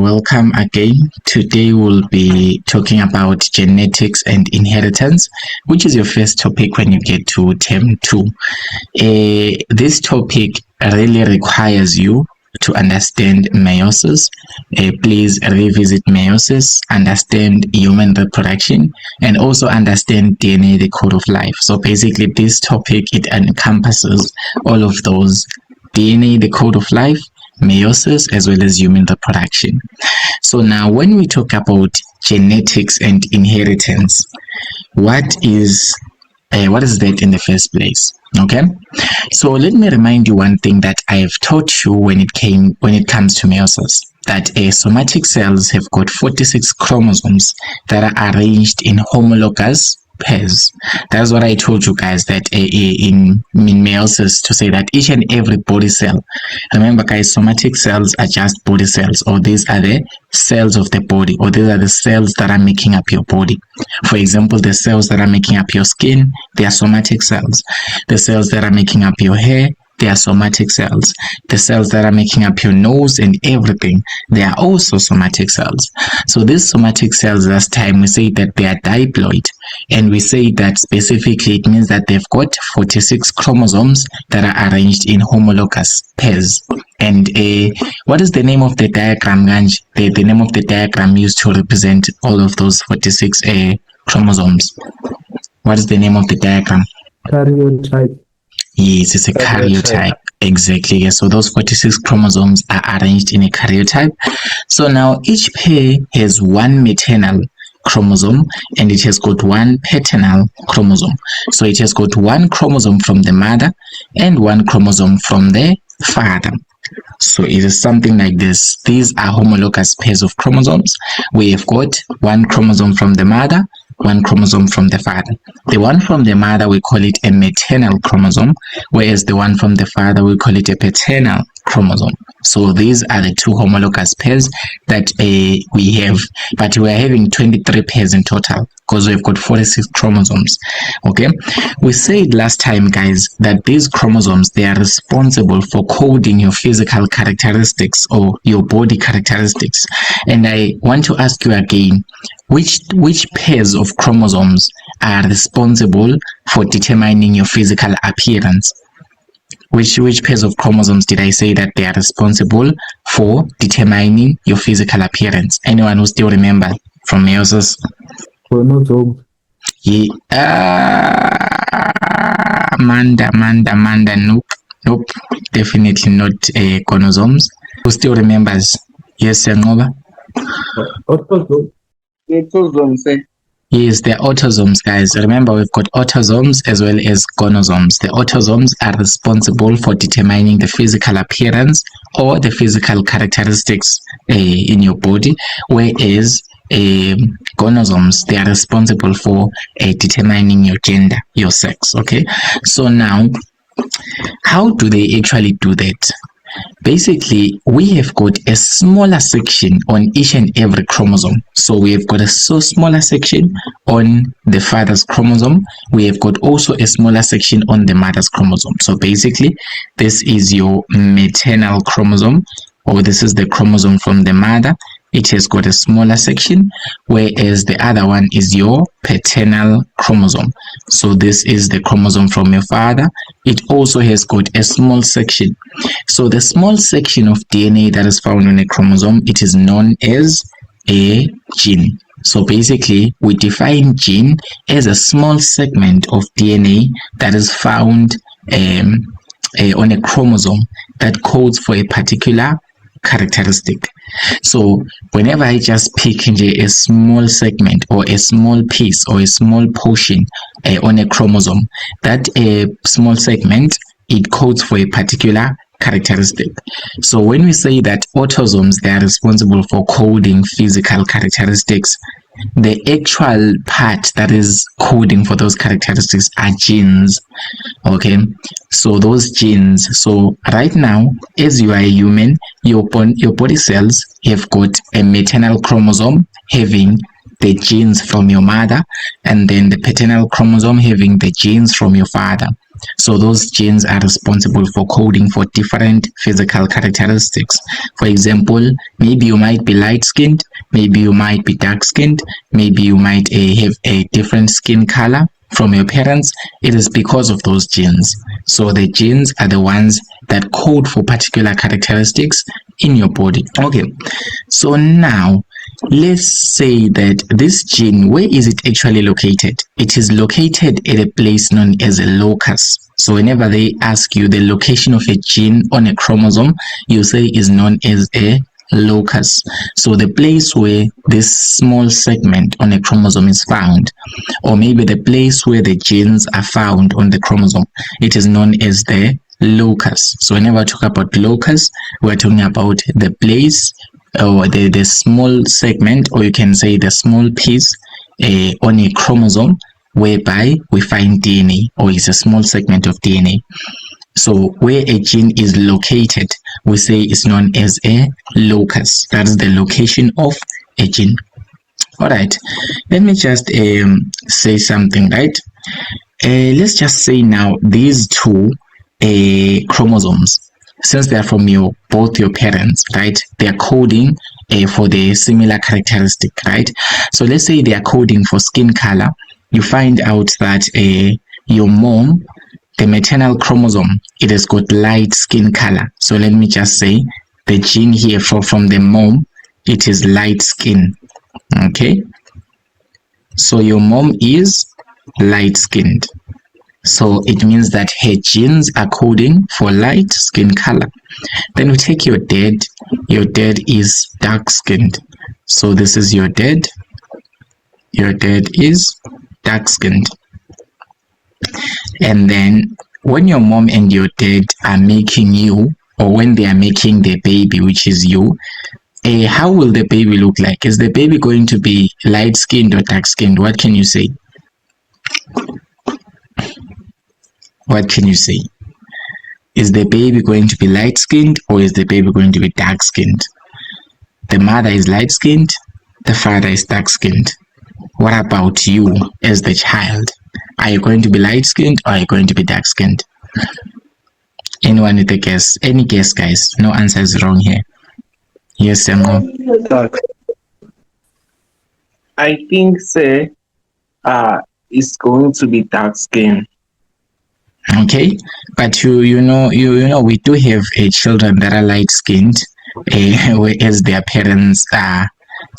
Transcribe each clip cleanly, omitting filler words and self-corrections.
welcome again. Today we'll be talking about genetics and inheritance, which is your first topic when you get to term 2. This topic really requires you to understand meiosis. Please revisit meiosis, understand human reproduction, and also understand DNA, the code of life. So basically this topic, it encompasses all of those: DNA, the code of life, meiosis, as well as human reproduction. So now when we talk about genetics and inheritance, what is that in the first place? Okay, so let me remind you one thing that I have taught you when it comes to meiosis, that somatic cells have got 46 chromosomes that are arranged in homologous pairs. That's what I told you guys, that in meiosis, to say that each and every body cell, remember guys, somatic cells are just body cells, or these are the cells of the body, or these are the cells that are making up your body. For example, the cells that are making up your skin, they are somatic cells. The cells that are making up your hair, they are somatic cells. The cells that are making up your nose and everything, they are also somatic cells. So these somatic cells, last time we say that they are diploid, and we say that specifically it means that they've got 46 chromosomes that are arranged in homologous pairs. And what is the name of the diagram, Ganj? The name of the diagram used to represent all of those 46 chromosomes. What is the name of the diagram? Karyotype. Yes, it's a karyotype. Exactly. Yes. So those 46 chromosomes are arranged in a karyotype. So now each pair has one maternal chromosome and it has got one paternal chromosome. So it has got one chromosome from the mother and one chromosome from the father. So it is something like this. These are homologous pairs of chromosomes. We have got one chromosome from the mother, one chromosome from the father. The one from the mother, we call it a maternal chromosome, whereas the one from the father, we call it a paternal chromosome. So these are the two homologous pairs that we have, but we are having 23 pairs in total because we've got 46 chromosomes. Okay, we said last time, guys, that these chromosomes, they are responsible for coding your physical characteristics or your body characteristics. And I want to ask you again, which pairs of chromosomes are responsible for determining your physical appearance? Which pairs of chromosomes did I say that they are responsible for determining your physical appearance? Anyone who still remember from meiosis? Chromosome. Yeah. Amanda, nope, definitely not chromosomes. Who still remembers? Yes, Ngoba? Autosome. Yes, they're autosomes, guys. Remember, we've got autosomes as well as gonosomes. The autosomes are responsible for determining the physical appearance or the physical characteristics in your body, whereas gonosomes, they are responsible for determining your gender, your sex. Okay, so now how do they actually do that? Basically, we have got a smaller section on each and every chromosome. So we have got a smaller section on the father's chromosome. We have got also a smaller section on the mother's chromosome. So basically, this is your maternal chromosome, or this is the chromosome from the mother. It has got a smaller section, whereas the other one is your paternal chromosome. So this is the chromosome from your father. It also has got a small section. So the small section of DNA that is found on a chromosome, it is known as a gene. So basically, we define gene as a small segment of DNA that is found on a chromosome that codes for a particular characteristic. So whenever I just pick a small segment or a small piece or a small portion on a chromosome, that small segment, it codes for a particular characteristic. So when we say that autosomes, they are responsible for coding physical characteristics, the actual part that is coding for those characteristics are genes. Okay, so those genes, so right now, as you are a human, your body cells have got a maternal chromosome having the genes from your mother, and then the paternal chromosome having the genes from your father. So those genes are responsible for coding for different physical characteristics. For example, maybe you might be light-skinned, maybe you might be dark-skinned, maybe you might have a different skin color from your parents. It is because of those genes. So the genes are the ones that code for particular characteristics in your body. Okay, so now let's say that this gene, where is it actually located? It is located at a place known as a locus. So whenever they ask you the location of a gene on a chromosome, you say is known as a locus. So the place where this small segment on a chromosome is found, or maybe the place where the genes are found on the chromosome, it is known as the locus. So whenever I talk about locus, we're talking about the place or the small segment, or you can say the small piece on a chromosome whereby we find DNA, or it's a small segment of DNA. So where a gene is located, we say is known as a locus. That's the location of a gene. All right, let me just say something, right? Let's just say now these two chromosomes, since they are from both your parents, right? They are coding for the similar characteristic, right? So let's say they are coding for skin color. You find out that your mom, the maternal chromosome, it has got light skin color. So let me just say the gene here from the mom, it is light skin. Okay, so your mom is light skinned. So it means that her genes are coding for light skin color. Then we take your dad. Your dad is dark skinned. So this is your dad. Your dad is dark skinned. And then when your mom and your dad are making you, or when they are making the baby, which is you, how will the baby look like? Is the baby going to be light skinned or dark skinned? What can you say? What can you say? Is the baby going to be light skinned, or is the baby going to be dark skinned? The mother is light skinned, the father is dark skinned. What about you as the child? Are you going to be light skinned, or are you going to be dark skinned? Anyone with a guess? Any guess, guys? No answer is wrong here. Yes, Samuel. I think say it's going to be dark skin. Okay, but you know we do have children that are light skinned, whereas their parents are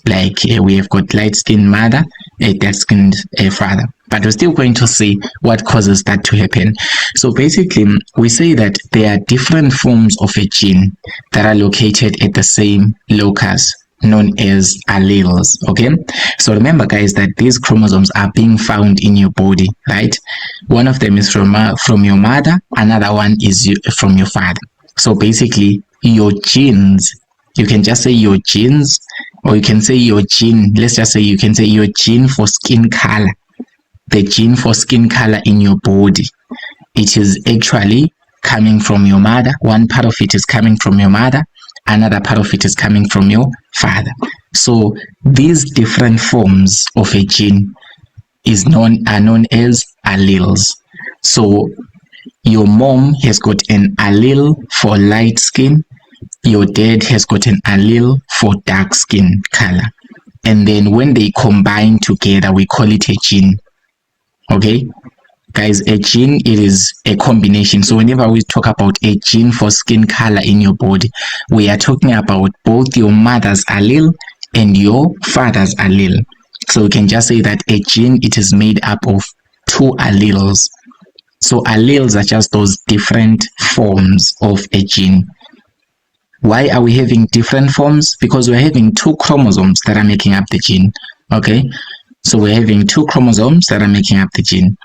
like we have got light skinned mother, a dark skinned father. But we're still going to see what causes that to happen. So basically, we say that there are different forms of a gene that are located at the same locus, known as alleles. Okay, so remember, guys, that these chromosomes are being found in your body, right? One of them is from your mother, another one is from your father. So basically, your genes, you can just say your genes, or you can say your gene. Let's just say you can say your gene for skin color. The gene for skin color in your body, it is actually coming from your mother. One part of it is coming from your mother, another part of it is coming from your father. So these different forms of a gene are known as alleles. So your mom has got an allele for light skin, your dad has got an allele for dark skin color, and then when they combine together, we call it a gene. Okay, guys, a gene, it is a combination. So whenever we talk about a gene for skin color in your body, we are talking about both your mother's allele and your father's allele. So we can just say that a gene, it is made up of two alleles. So alleles are just those different forms of a gene. Why are we having different forms? Because we're having two chromosomes that are making up the gene. Okay, so we're having two chromosomes that are making up the gene.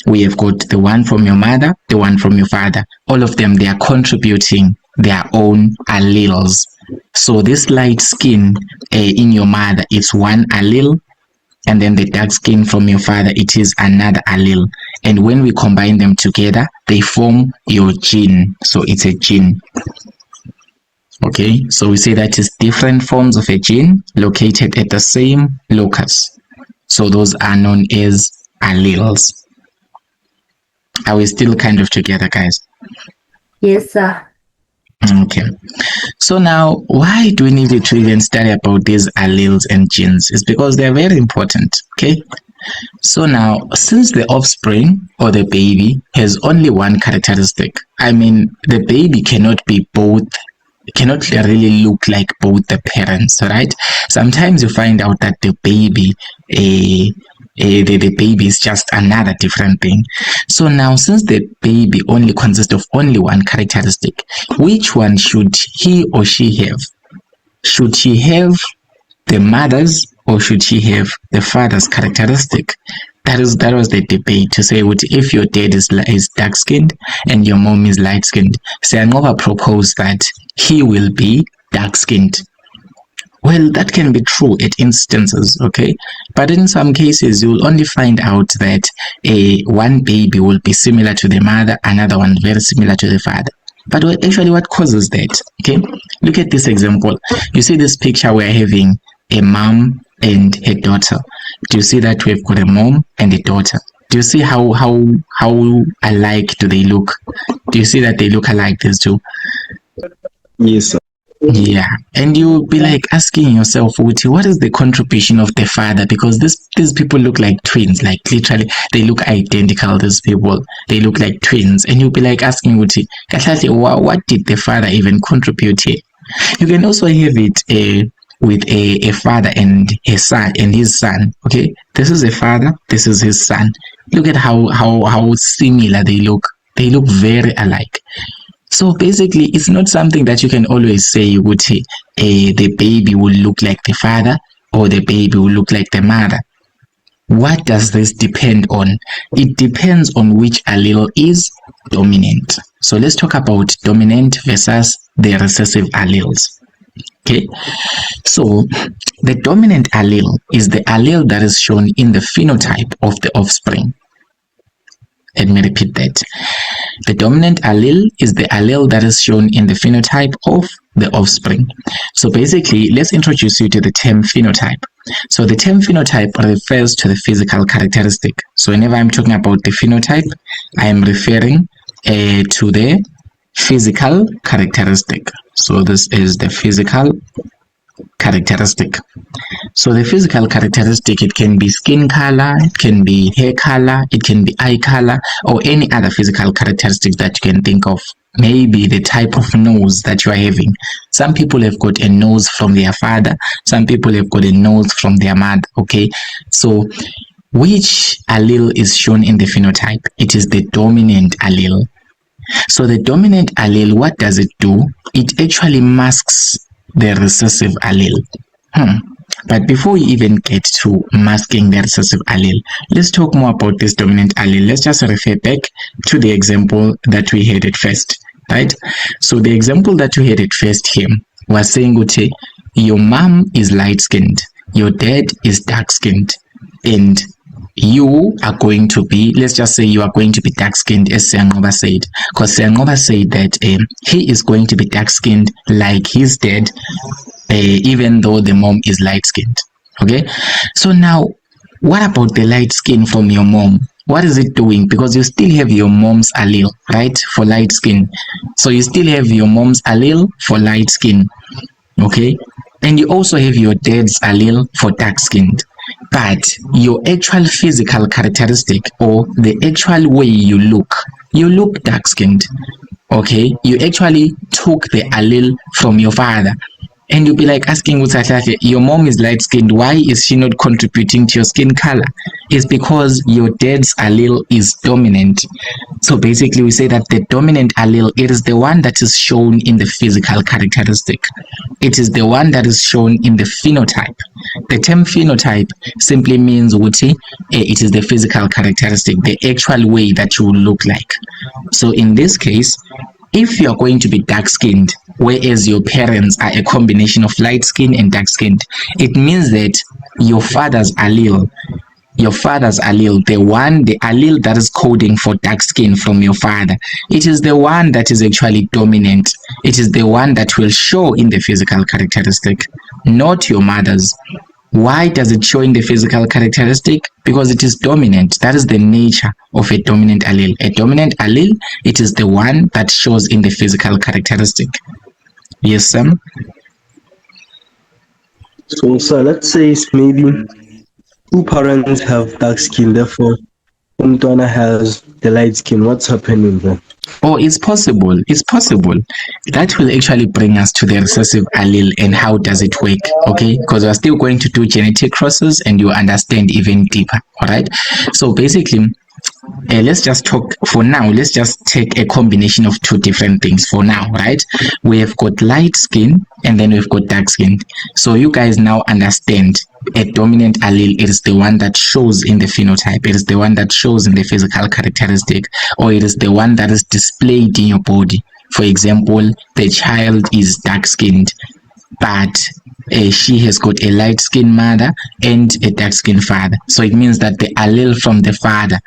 We have got the one from your mother, the one from your father. All of them, they are contributing their own alleles. So this light skin in your mother is one allele, and then the dark skin from your father, it is another allele. And when we combine them together, they form your gene. So it's a gene. Okay, so we say that is different forms of a gene located at the same locus. So those are known as alleles. Are we still kind of together, guys? Yes, sir. Okay. So now, why do we need to even study about these alleles and genes? It's because they're very important. Okay. So now, since the offspring or the baby has only one characteristic, I mean, the baby cannot really look like both the parents, right? Sometimes you find out that the baby, the baby is just another different thing. So now, since the baby only consists of only one characteristic, which one should he or she have? Should she have the mother's or should she have the father's characteristic? That was the debate, to say if your dad is dark skinned and your mom is light skinned, Siyanqoba proposed that he will be dark skinned. Well, that can be true at instances, okay? But in some cases, you'll only find out that one baby will be similar to the mother, another one very similar to the father. But what causes that? Okay, look at this example. You see this picture, we're having a mom and a daughter. Do you see that we've got a mom and a daughter? Do you see how alike do they look? Do you see that they look alike, these two? Yes, sir. Yeah, and you'll be like asking yourself, Uti, what is the contribution of the father? Because these people look like twins, like literally they look identical. These people, they look like twins, and you'll be like asking Uti, what did the father even contribute here? You can also have it with a father and his son. Okay, this is a father, this is his son. Look at how similar they look. They look very alike. So basically, it's not something that you can always say the baby will look like the father or the baby will look like the mother. What does this depend on? It depends on which allele is dominant. So let's talk about dominant versus the recessive alleles. Okay, so the dominant allele is the allele that is shown in the phenotype of the offspring. Let me repeat that. The dominant allele is the allele that is shown in the phenotype of the offspring. So basically, let's introduce you to the term phenotype. So the term phenotype refers to the physical characteristic. So whenever I'm talking about the phenotype, I am referring to the physical characteristic. So this is the physical characteristic. So the physical characteristic, it can be skin color, it can be hair color, it can be eye color, or any other physical characteristic that you can think of. Maybe the type of nose that you are having. Some people have got a nose from their father, some people have got a nose from their mother. Okay, so which allele is shown in the phenotype? It is the dominant allele. So the dominant allele, what does it do? It actually masks the recessive allele. But before we even get to masking the recessive allele, let's talk more about this dominant allele. Let's just refer back to the example that we had at first, right? So the example that we had at first here was saying, your mom is light-skinned, your dad is dark-skinned, and you are going to be, let's just say you are going to be dark-skinned, as Siyanqoba said, because Siyanqoba said that he is going to be dark-skinned like his dad, even though the mom is light-skinned. Okay, so now what about the light skin from your mom? What is it doing? Because you still have your mom's allele, right, for light skin. So you still have your mom's allele for light skin, okay, and you also have your dad's allele for dark skinned. But your actual physical characteristic, or the actual way you look dark skinned. Okay, you actually took the allele from your father. And you'll be like asking, your mom is light skinned, why is she not contributing to your skin color? It's because your dad's allele is dominant. So basically we say that the dominant allele, it is the one that is shown in the physical characteristic. It is the one that is shown in the phenotype. The term phenotype simply means it is the physical characteristic, the actual way that you will look like. So in this case, if you are going to be dark-skinned, whereas your parents are a combination of light-skinned and dark-skinned, it means that your father's allele your father's allele, the allele that is coding for dark skin from your father, it is the one that is actually dominant. It is the one that will show in the physical characteristic, not your mother's. Why does it show in the physical characteristic? Because it is dominant. That is the nature of a dominant allele. A dominant allele, it is the one that shows in the physical characteristic. Yes, Sam? So, sir, let's say maybe two parents have dark skin, therefore Umtwana has the light skin. What's happening there? Oh, it's possible. It's possible. That will actually bring us to the recessive allele and how does it work, okay? Because we're still going to do genetic crosses and you understand even deeper, all right? So basically, let's just talk for now. Let's just take a combination of two different things for now, right? We have got light skin and then we've got dark skin. So you guys now understand a dominant allele is the one that shows in the phenotype. It is the one that shows in the physical characteristic, or it is the one that is displayed in your body. For example, the child is dark skinned, but she has got a light skinned mother and a dark skinned father. So it means that the allele from the father,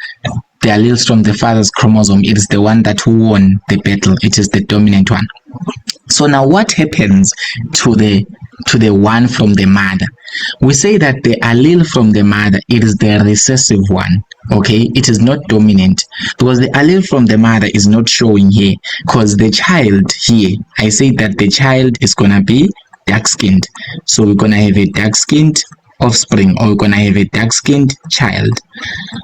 the alleles from the father's chromosome, it is the one that won the battle. It is the dominant one. So now what happens to the one from the mother? We say that the allele from the mother, it is the recessive one. Okay, it is not dominant because the allele from the mother is not showing here, because the child here, I say that the child is gonna be dark skinned. So we're gonna have a dark skinned offspring, or we're gonna have a dark skinned child.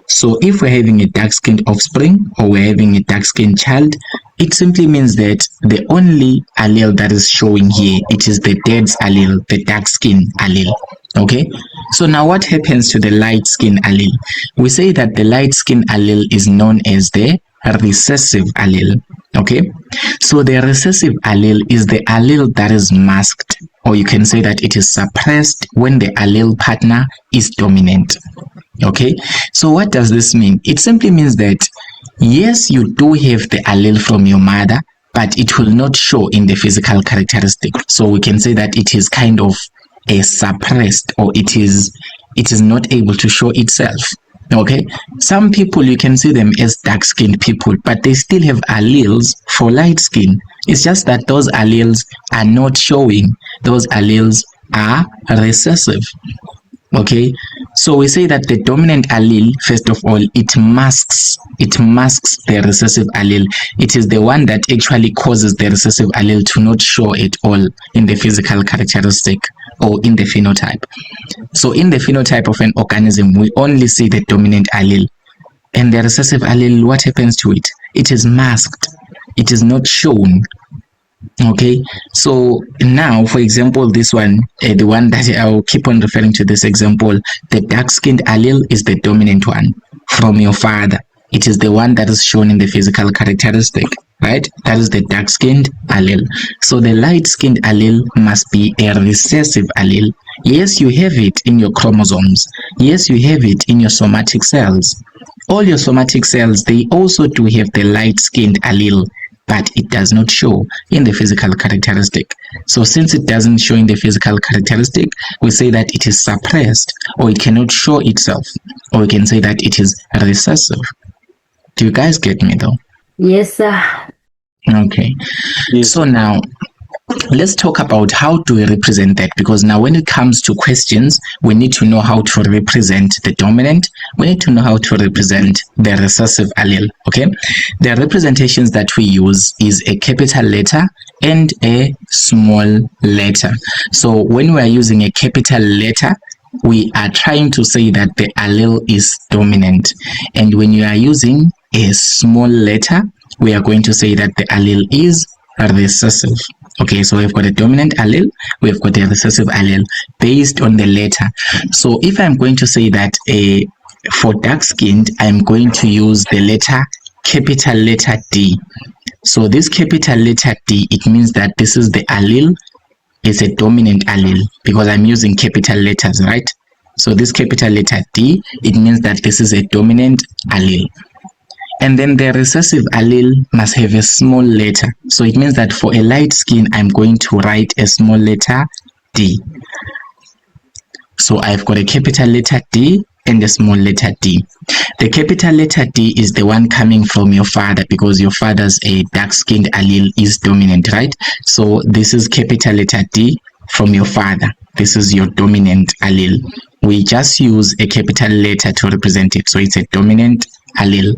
So if we're having a dark skinned offspring or we're having a dark skinned child, it simply means that the only allele that is showing here, it is the dad's allele, the dark skin allele. Okay, so now what happens to the light skin allele? We say that the light skin allele is known as the recessive allele. Okay, so the recessive allele is the allele that is masked, or you can say that it is suppressed when the allele partner is dominant. Okay, so what does this mean? It simply means that yes, you do have the allele from your mother, but it will not show in the physical characteristic. So we can say that it is kind of suppressed, or it is not able to show itself. Okay, some people, you can see them as dark-skinned people, but they still have alleles for light skin. It's just that those alleles are not showing. Those alleles are recessive. Okay, so we say that the dominant allele, first of all, it masks the recessive allele. It is the one that actually causes the recessive allele to not show at all in the physical characteristic or in the phenotype. So in the phenotype of an organism, we only see the dominant allele, and the recessive allele, what happens to it? It is masked. It is not shown. Okay, so now, for example, this one, the one that I'll keep on referring to, this example, the dark-skinned allele is the dominant one from your father. It is the one that is shown in the physical characteristic, right? That is the dark-skinned allele. So the light-skinned allele must be a recessive allele. Yes, you have it in your chromosomes. Yes, you have it in your somatic cells. All your somatic cells, they also do have the light-skinned allele, but it does not show in the physical characteristic. So since it doesn't show in the physical characteristic, we say that it is suppressed, or it cannot show itself, or we can say that it is recessive. Do you guys get me though? Yes, sir. Okay. Yes. So now let's talk about how do we represent that, because now when it comes to questions, we need to know how to represent the dominant. We need to know how to represent the recessive allele. Okay, the representations that we use is a capital letter and a small letter. So when we are using a capital letter, we are trying to say that the allele is dominant, and when you are using a small letter, we are going to say that the allele is recessive. Okay, so we've got a dominant allele, we've got a recessive allele based on the letter. So if I'm going to say that for dark-skinned, I'm going to use the letter, capital letter D. So this capital letter D, it means that this is the allele, is a dominant allele, because I'm using capital letters, right? So this capital letter D, it means that this is a dominant allele. And then the recessive allele must have a small letter. So it means that for a light skin, I'm going to write a small letter D. So I've got a capital letter D and the small letter D. The capital letter D is the one coming from your father, because your father's a dark-skinned allele is dominant, right? So this is capital letter D from your father. This is your dominant allele. We just use a capital letter to represent it. So it's a dominant allele.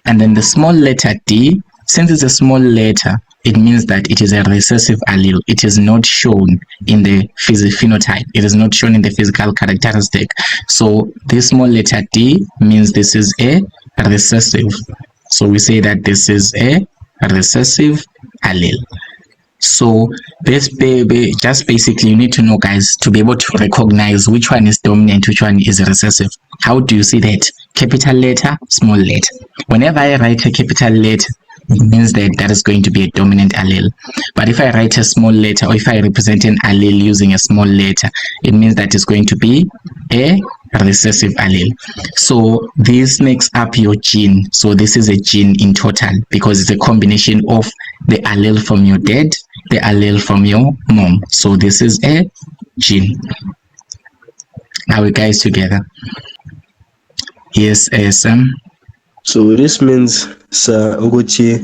And then the small letter D, since it's a small letter, it means that it is a recessive allele. It is not shown in the phenotype. It is not shown in the physical characteristic. So this small letter D means this is a recessive. So we say that this is a recessive allele. So this baby, just basically you need to know, guys, to be able to recognize which one is dominant, which one is recessive. How do you see that? Capital letter, small letter. Whenever I write a capital letter, it means that that is going to be a dominant allele. But if I write a small letter, or if I represent an allele using a small letter, it means that it's going to be a recessive allele. So this makes up your gene. So this is a gene in total, because it's a combination of the allele from your dad, the allele from your mom. So this is a gene. Are we guys together? Yes, Sam. So this means, Sir Ogochi,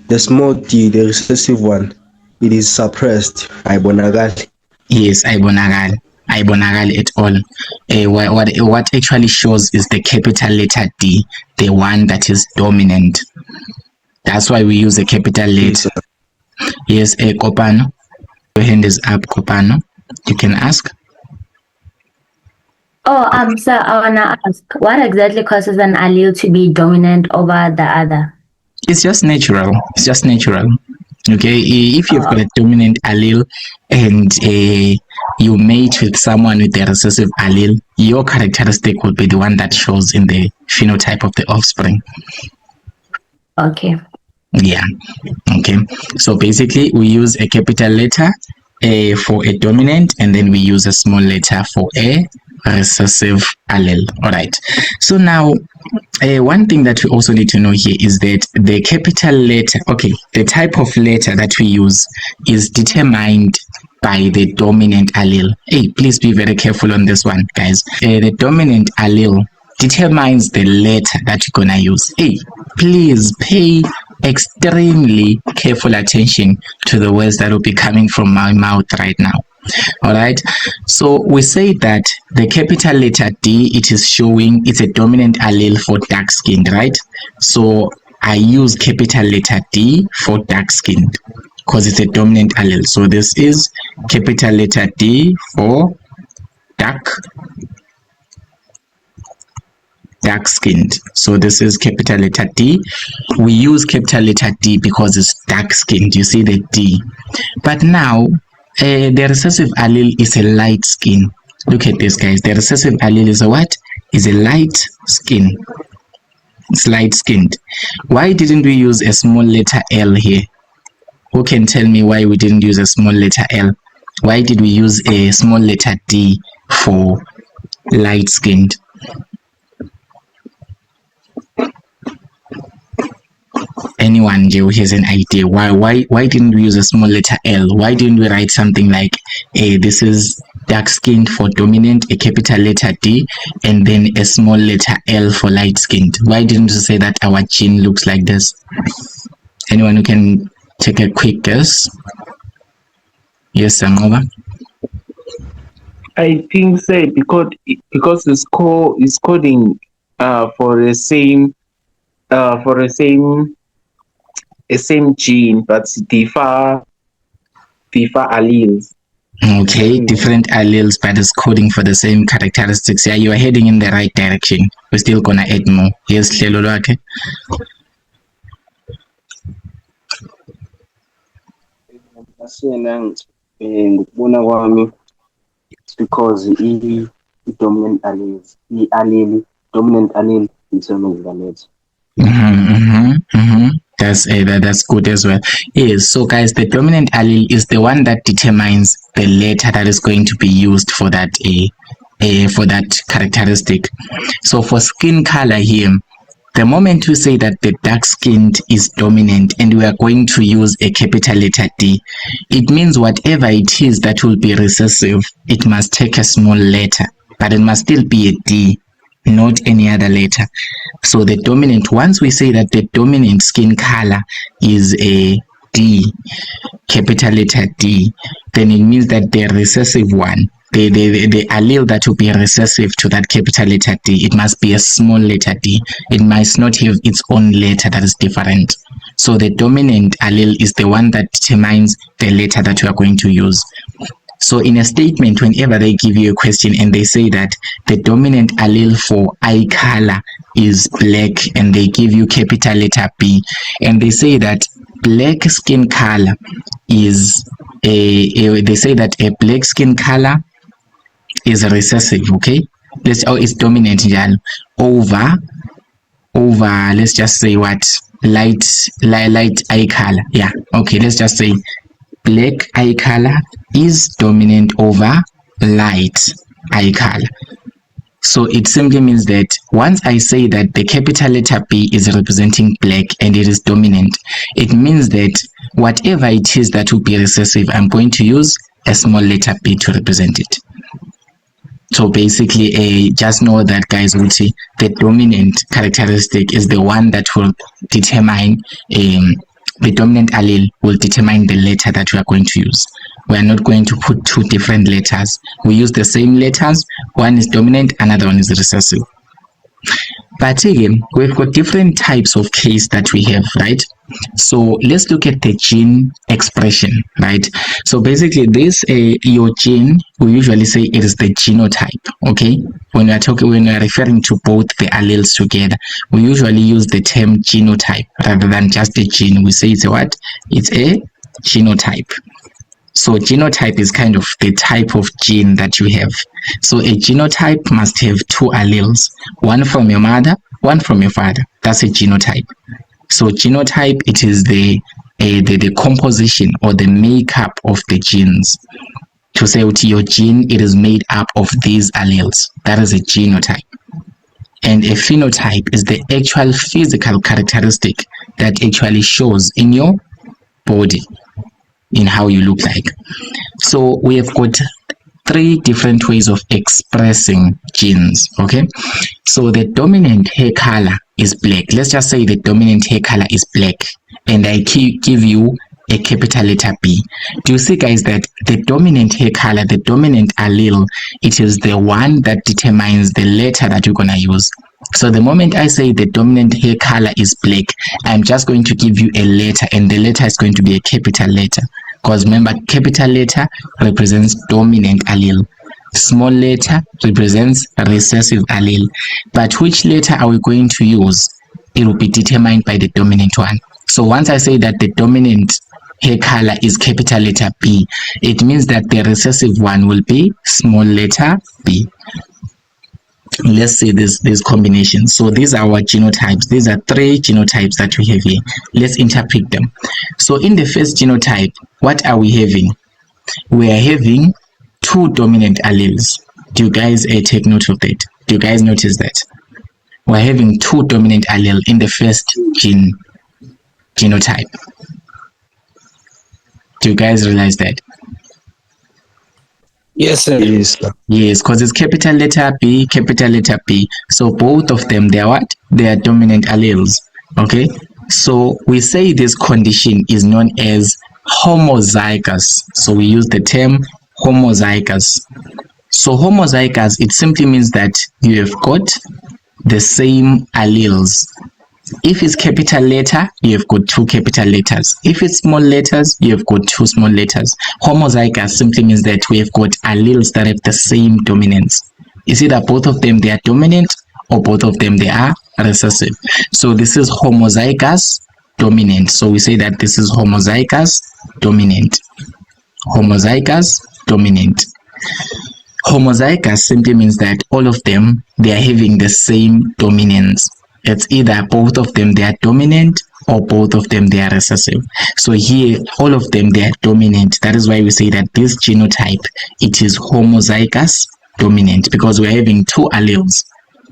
the small d, the recessive one, it is suppressed. Ayibonakali. Yes, ayibonakali at all. What actually shows is the capital letter D, the one that is dominant. That's why we use a capital letter. Yes, Kopano. Your hand is up, Kopano. You can ask. Oh, sir, I wanna ask, what exactly causes an allele to be dominant over the other? It's just natural. It's just natural. Okay, if you've got a dominant allele and you mate with someone with a recessive allele, your characteristic will be the one that shows in the phenotype of the offspring. Okay. Yeah. Okay. So basically, we use a capital letter for a dominant, and then we use a small letter for a recessive allele. All right. So now, one thing that we also need to know here is that the capital letter, the type of letter that we use is determined by the dominant allele. Hey, please be very careful on this one, guys. The dominant allele determines the letter that you're gonna use. Hey, please pay extremely careful attention to the words that will be coming from my mouth right now. All right, so we say that the capital letter D, it is showing it's a dominant allele for dark skinned, right? So I use capital letter D for dark skinned because it's a dominant allele. So this is capital letter D for dark skinned. So this is capital letter D. We use capital letter D because it's dark skinned. You see the D. But now the recessive allele is a light skin. Look at this, guys. The recessive allele is a what? Is a light skin. It's light skinned. Why didn't we use a small letter L here? Who can tell me why we didn't use a small letter L? Why did we use a small letter D for light skinned? Anyone who has an idea why didn't we use a small letter L? Why didn't we write something like this is dark skinned for dominant, a capital letter D, and then a small letter L for light skinned? Why didn't you say that our gene looks like this? Anyone who can take a quick guess? Yes, Samova. I think say because it's coding for the same gene, but differ alleles. Okay, different alleles, but it's coding for the same characteristics. Yeah, you are heading in the right direction. We're still gonna add more. Yes, Hlelolwakhe. Ngokubona kwami, it's because dominant alleles, dominant allele determines the letter. That's good as well. Yes, so guys, the dominant allele is the one that determines the letter that is going to be used for that for that characteristic. So for skin color here, the moment we say that the dark skinned is dominant and we are going to use a capital letter D, it means whatever it is that will be recessive, it must take a small letter, but it must still be a D. not any other letter. So the dominant, once we say that the dominant skin color is a D, capital letter D, then it means that the recessive one, the allele that will be recessive to that capital letter D, it must be a small letter D. It must not have its own letter that is different. So the dominant allele is the one that determines the letter that we are going to use. So in a statement, whenever they give you a question and they say that the dominant allele for eye color is black, and they give you capital letter B, and they say that black skin color is they say that a black skin color is recessive, okay? It's dominant over let's just say what, light eye color. Yeah, okay, let's just say black eye color is dominant over light eye color. So it simply means that once I say that the capital letter B is representing black and it is dominant, it means that whatever it is that will be recessive, I'm going to use a small letter B to represent it. So basically, just know that, guys, would say the dominant characteristic is the one that will determine the dominant allele will determine the letter that we are going to use. We are not going to put two different letters. We use the same letters. One is dominant, another one is recessive. But again, we've got different types of case that we have, right? So let's look at the gene expression, right? So basically this, your gene, we usually say it is the genotype, okay? When we are referring to both the alleles together, we usually use the term genotype rather than just a gene. We say it's a what? It's a genotype. So genotype is kind of the type of gene that you have. So a genotype must have two alleles, one from your mother, one from your father. That's a genotype. So genotype, it is the composition or the makeup of the genes. To say with your gene, it is made up of these alleles. That is a genotype. And a phenotype is the actual physical characteristic that actually shows in your body, in how you look like. So we have got three different ways of expressing genes, okay? So the dominant hair color is black. Let's just say the dominant hair color is black, and I give you a capital letter B. Do you see, guys, that the dominant hair color, the dominant allele, it is the one that determines the letter that you're gonna use. So the moment I say the dominant hair color is black, I'm just going to give you a letter, and the letter is going to be a capital letter. Because remember, capital letter represents dominant allele. Small letter represents recessive allele. But which letter are we going to use? It will be determined by the dominant one. So once I say that the dominant hair color is capital letter B, it means that the recessive one will be small letter b. Let's see this combination. So these are our genotypes. These are three genotypes that we have here. Let's interpret them. So in the first genotype, what are we having? We are having two dominant alleles. Do you guys take note of that? Do you guys notice that? We're having two dominant alleles in the first genotype. Do you guys realize that? Yes, sir. Yes, sir. Yes, because it's capital letter B, capital letter B. So both of them, they are what? They are dominant alleles. Okay. So we say this condition is known as homozygous. So we use the term homozygous. So homozygous, it simply means that you have got the same alleles. If it's capital letter, you have got two capital letters. If it's small letters, you have got two small letters. Homozygous simply means that we have got alleles that have the same dominance. Is it that both of them they are dominant, or both of them they are recessive? So this is homozygous dominant. So we say that this is homozygous dominant. Homozygous dominant. Homozygous simply means that all of them, they are having the same dominance. It's either both of them they are dominant, or both of them they are recessive. So here, all of them they are dominant. That is why we say that this genotype, it is homozygous dominant, because we're having two alleles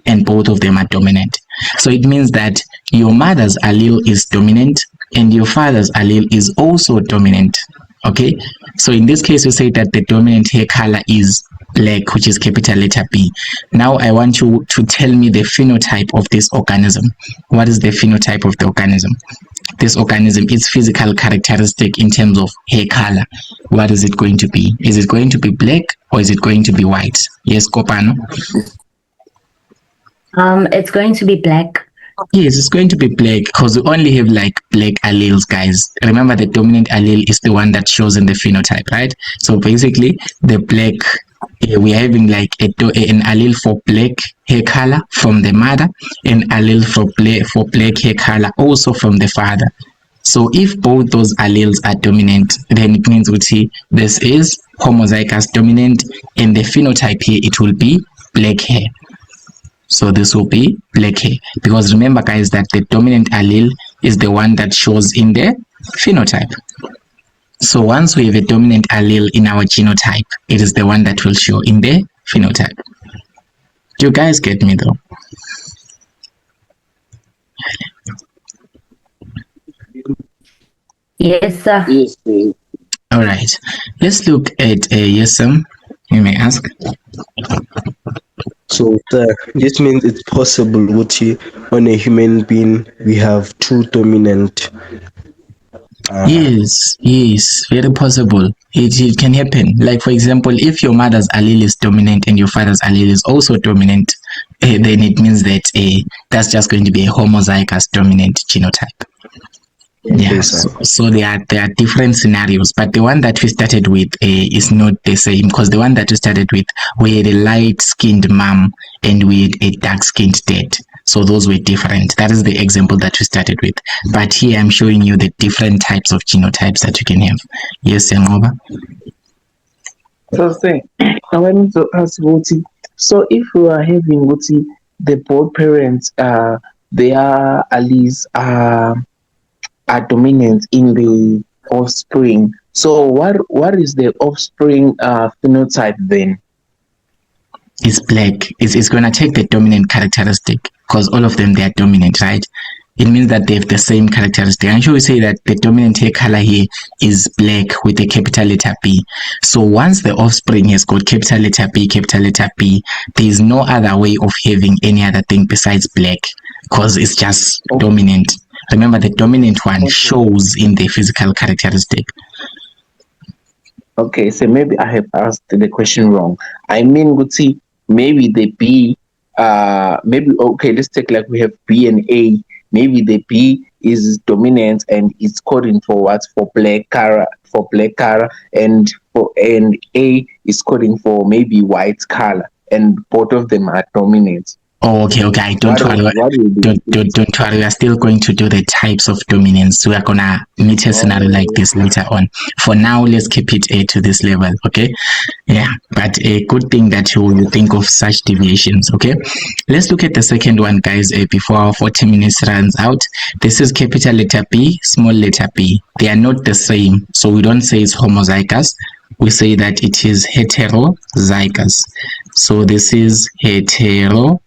and both of them are dominant. So it means that your mother's allele is dominant and your father's allele is also dominant. Okay, so in this case we say that the dominant hair color is black, which is capital letter B. Now I want you to tell me the phenotype of this organism. What is the phenotype of the organism? This organism, its physical characteristic in terms of hair color. What is it going to be? Is it going to be black or is it going to be white? Yes, Kopano? It's going to be black. Yes, it's going to be black because we only have like black alleles, guys. Remember, the dominant allele is the one that shows in the phenotype, right? So basically, the black, we're having like an allele for black hair color from the mother, and allele for black hair color also from the father. So if both those alleles are dominant, then it means this is homozygous dominant, and the phenotype here, it will be black hair. So this will be black hair, because remember, guys, that the dominant allele is the one that shows in the phenotype. So once we have a dominant allele in our genotype, it is the one that will show in the phenotype. Do you guys get me though? Yes, sir. Yes, please. All right, let's look at yes, you may ask. So this means it's possible on a human being we have two dominant. Yes, very possible. It can happen. Like, for example, if your mother's allele is dominant and your father's allele is also dominant, then it means that that's just going to be a homozygous dominant genotype. Yeah, so there are different scenarios, but the one that we started with is not the same, because the one that we started with, we had a light-skinned mom and we had a dark-skinned dad. So those were different. That is the example that we started with. But here I'm showing you the different types of genotypes that you can have. Yes, Yangoba? So say, I want to ask Woti. So if we are having Woti, the both parents, their alleles are dominant in the offspring. So what is the offspring phenotype then? It's black. It's going to take the dominant characteristic, because all of them, they are dominant, right? It means that they have the same characteristic. I'm sure we say that the dominant hair color here is black with a capital letter B. So once the offspring has got capital letter B, there is no other way of having any other thing besides black, because it's just dominant. Remember, the dominant one shows in the physical characteristic. Okay, so maybe I have asked the question wrong. I mean, Guti, maybe the B, let's take like we have B and A. Maybe the B is dominant and it's coding for what? For black color, and A is coding for maybe white color, and both of them are dominant. Oh, okay. Don't worry. Don't worry. We are still going to do the types of dominance. We are gonna meet a scenario like this later on. For now, let's keep it to this level, okay? Yeah, but a good thing that you think of such deviations, okay? Let's look at the second one, guys, before our 40 minutes runs out. This is capital letter B, small letter b. They are not the same, so we don't say it's homozygous. We say that it is heterozygous. So this is heterozygous.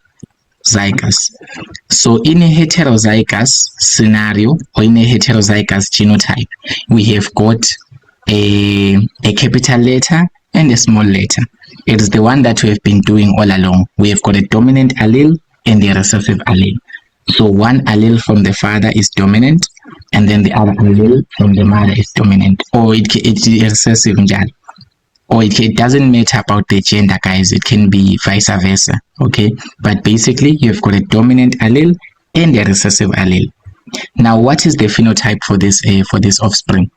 So in a heterozygous scenario, or in a heterozygous genotype, we have got a capital letter and a small letter. It is the one that we have been doing all along. We have got a dominant allele and a recessive allele. So one allele from the father is dominant, and then the other allele from the mother is dominant, or it's recessive. Or it doesn't matter about the gender, guys. It can be vice versa, okay? But basically, you've got a dominant allele and a recessive allele. Now, what is the phenotype for this offspring?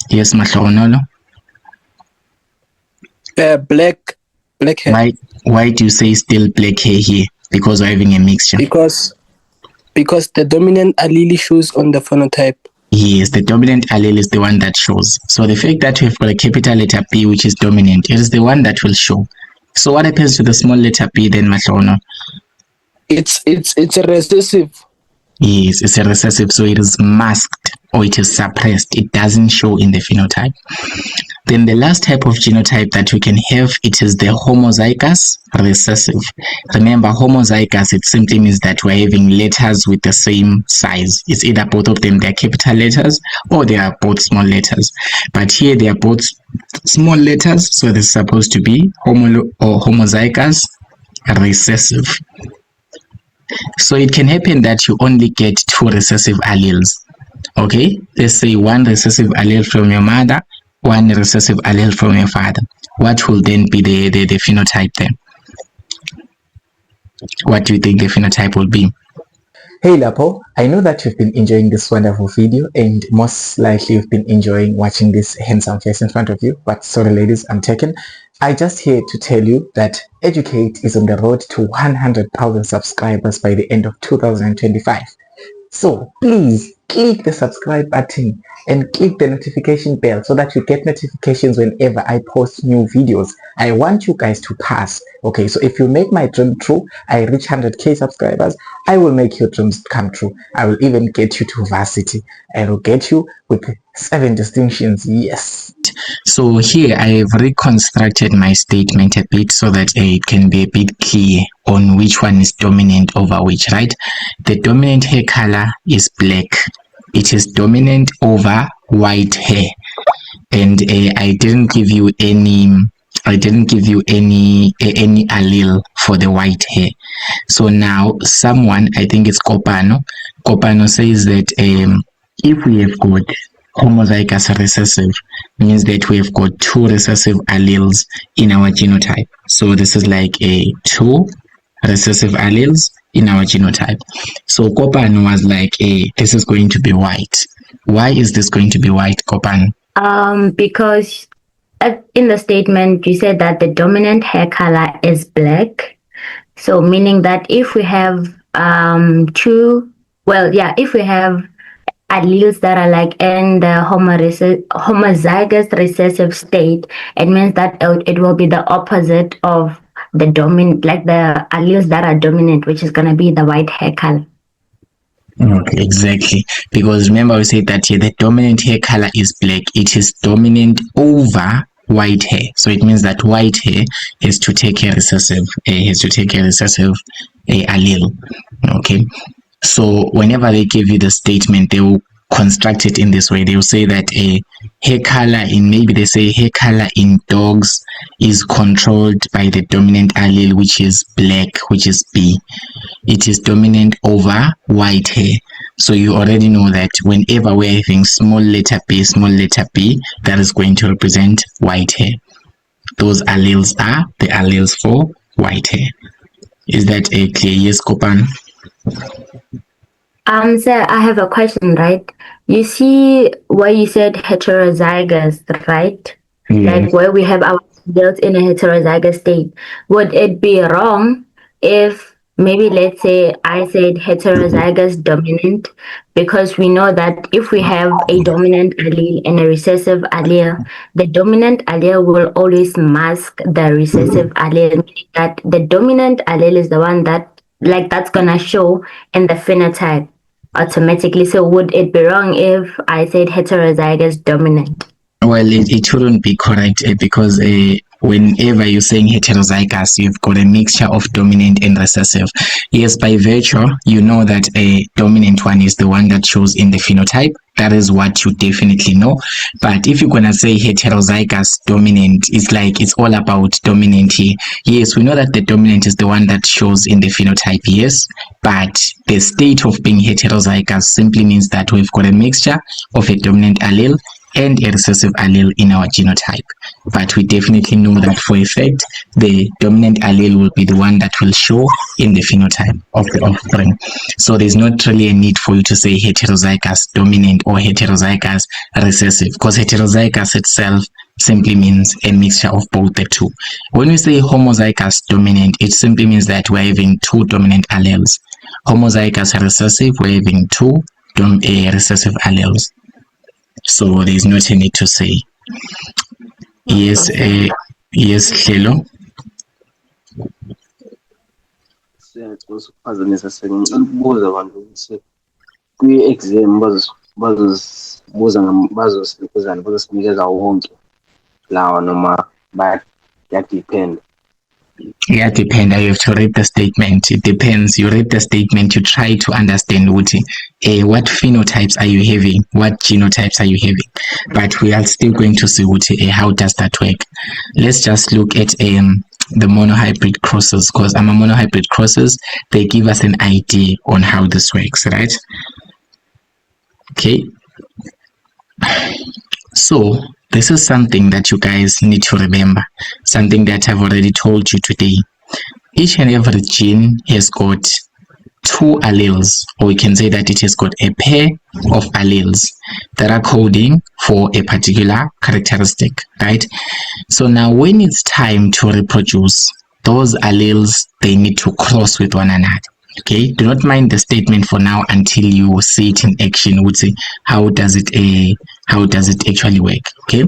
Yes, Mahlonolo? Black hair. Why do you say still black hair here? Because we're having a mixture. Because the dominant allele shows on the phenotype. Yes, the dominant allele is the one that shows. So the fact that we've got a capital letter B, which is dominant, it is the one that will show. So what happens to the small letter b then, Mahlono? It's a recessive. Yes, it's a recessive, so it is masked or it is suppressed. It doesn't show in the phenotype. Then the last type of genotype that we can have, it is the homozygous recessive. Remember, homozygous, it simply means that we're having letters with the same size. It's either both of them, they're capital letters, or they are both small letters. But here they are both small letters, so this is supposed to be homozygous recessive. So it can happen that you only get 2 recessive alleles. Okay, let's say 1 recessive allele from your mother, 1 recessive allele from your father. What will then be the phenotype then? What do you think the phenotype will be? Hey Lapo, I know that you've been enjoying this wonderful video and most likely you've been enjoying watching this handsome face in front of you, but sorry ladies, I'm taken. I just here to tell you that Educate is on the road to 100,000 subscribers by the end of 2025. So please click the subscribe button and click the notification bell so that you get notifications whenever I post new videos. I want you guys to pass. Okay, so if you make my dream true, I reach 100k subscribers, I will make your dreams come true. I will even get you to varsity. I will get you with 7 distinctions. Yes. So here I have reconstructed my statement a bit so that it can be a bit clear on which one is dominant over which, right? The dominant hair color is black. It is dominant over white hair, and I didn't give you any allele for the white hair. So now someone, I think it's Kopano says that if we have got homozygous recessive, means that we have got 2 recessive alleles in our genotype. So this is like a 2 recessive alleles in our genotype. So Kopano was like, this is going to be white. Why is this going to be white, Kopano? Because in the statement you said that the dominant hair color is black. So meaning that if we have if we have alleles that are like in the homozygous recessive state, it means that it will be the opposite of the dominant, like the alleles that are dominant, which is going to be the white hair color. Okay, exactly. Because remember we said that here the dominant hair color is black. It is dominant over white hair. So it means that white hair has to take a recessive allele. Okay. So whenever they give you the statement, they will construct it in this way. They will say that a hair color hair color in dogs is controlled by the dominant allele, which is black, which is B. It is dominant over white hair. So you already know that whenever we're having small letter b, that is going to represent white hair. Those alleles are the alleles for white hair. Is that a clear? Yes, Kopan? Sir, I have a question, right? You see where you said heterozygous, right? Yes. Like where we have our built in a heterozygous state. Would it be wrong if maybe let's say I said heterozygous dominant, because we know that if we have a dominant allele and a recessive allele, the dominant allele will always mask the recessive allele, meaning that the dominant allele is the one that that's gonna show in the phenotype automatically. So would it be wrong if I said heterozygous dominant? Well, it wouldn't be correct because whenever you're saying heterozygous, you've got a mixture of dominant and recessive. Yes, by virtue, you know that a dominant one is the one that shows in the phenotype. That is what you definitely know. But if you're going to say heterozygous dominant, it's all about dominant here. Yes, we know that the dominant is the one that shows in the phenotype, yes. But the state of being heterozygous simply means that we've got a mixture of a dominant allele and a recessive allele in our genotype. But we definitely know that for a fact, the dominant allele will be the one that will show in the phenotype of the offspring. So there's not really a need for you to say heterozygous dominant or heterozygous recessive, because heterozygous itself simply means a mixture of both the two. When we say homozygous dominant, it simply means that we're having 2 dominant alleles. Homozygous recessive, we're having 2 recessive alleles. So there is not a need to say. Yes, yes, Hlelo. Siyaphazamisa sengibuza abantu ukuthi kwi-exam bazosinikeza wonke lawa noma but that depend. Yeah, depend. You have to read the statement. It depends. You read the statement, you try to understand what phenotypes are you having, what genotypes are you having. But we are still going to see how does that work. Let's just look at the monohybrid crosses, because monohybrid crosses, they give us an idea on how this works, right? Okay. So this is something that you guys need to remember, something that I've already told you today. Each and every gene has got two alleles, or we can say that it has got a pair of alleles that are coding for a particular characteristic, right? So now when it's time to reproduce, those alleles, they need to cross with one another. Okay, do not mind the statement for now until you see it in action. Would say how does it actually work? Okay,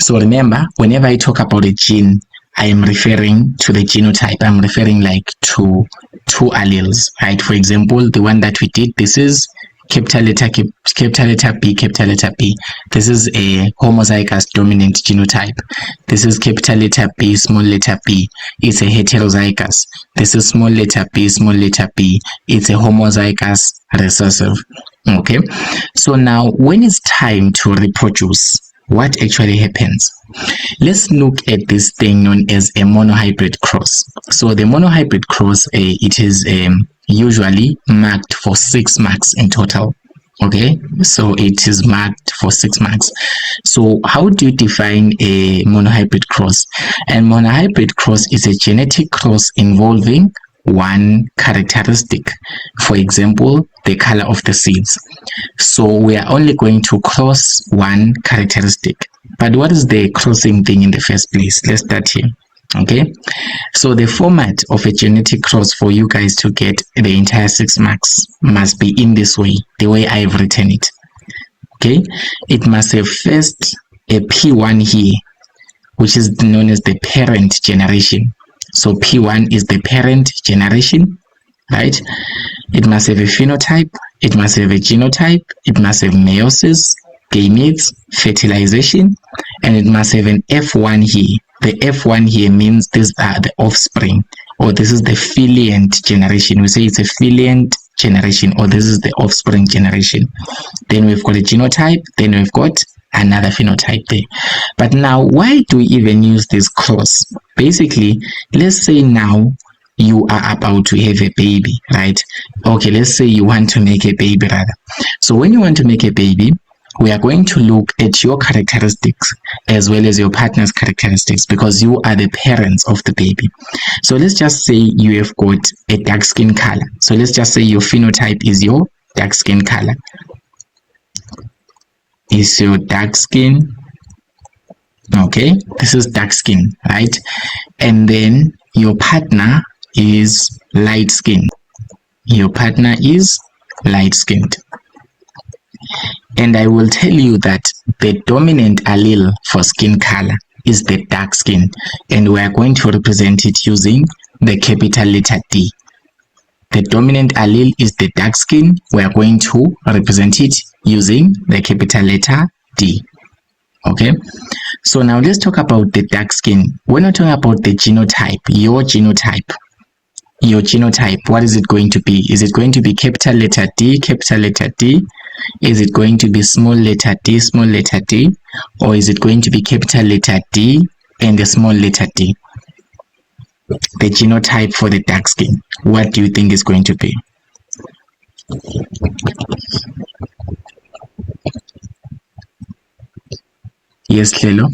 so remember, whenever I talk about a gene, I am referring to the genotype. I'm referring like to two alleles, right? For example, the one that we did, this is capital letter B, capital letter B. This is a homozygous dominant genotype. This is capital letter B, small letter b. It's a heterozygous. This is small letter b, it's a homozygous recessive. Okay, so now when it's time to reproduce, what actually happens? Let's look at this thing known as a monohybrid cross. So the monohybrid cross, it is usually marked for 6 marks in total. Okay, so it is marked for 6 marks. So how do you define a monohybrid cross? And monohybrid cross is a genetic cross involving one characteristic. For example, the color of the seeds. So we are only going to cross one characteristic. But what is the crossing thing in the first place? Let's start here. Okay, so the format of a genetic cross for you guys to get the entire 6 marks must be in this way, the way I've written it. Okay, it must have first a P1 here, which is known as the parent generation. So P1 is the parent generation, right? It must have a phenotype, it must have a genotype, it must have meiosis, gametes, fertilization, and it must have an F1 here. The F1 here means these are the offspring, or this is the filiant generation. We say it's a filiant generation, or this is the offspring generation. Then we've got a genotype, then we've got another phenotype there. But now, why do we even use this cross? Basically, let's say now you are about to have a baby, right? Okay, let's say you want to make a baby rather. So when you want to make a baby, we are going to look at your characteristics as well as your partner's characteristics, because you are the parents of the baby. So let's just say you have got a dark skin color. So let's just say your phenotype is your dark skin color. Is your dark skin. Okay, this is dark skin, right? And then your partner is light skin. Your partner is light skinned. And I will tell you that the dominant allele for skin color is the dark skin, and we are going to represent it using the capital letter D. The dominant allele is the dark skin. We are going to represent it using the capital letter D. Okay, so now let's talk about the dark skin. We're not talking about the genotype, your genotype. Your genotype, what is it going to be? Is it going to be capital letter D, capital letter D? Is it going to be small letter d, small letter d? Or is it going to be capital letter D and a small letter d? The genotype for the dark skin, what do you think is going to be? Yes, Lelo?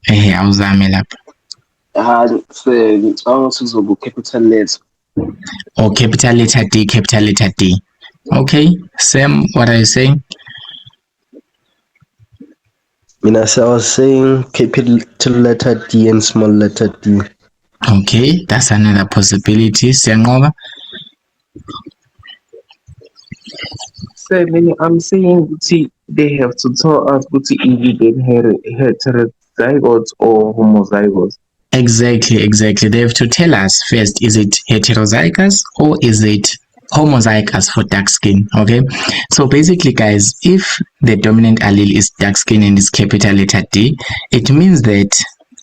Awuzame lapha. Capital letter. Or capital letter D, capital letter D. Okay, Sam, what are you saying? I was saying capital letter D and small letter d. Okay, that's another possibility. Sengoba? So I'm saying they have to tell us if heterozygotes or homozygotes. Exactly. They have to tell us first, is it heterozygous or is it homozygous for dark skin. Okay, so basically guys, if the dominant allele is dark skin and is capital letter D, it means that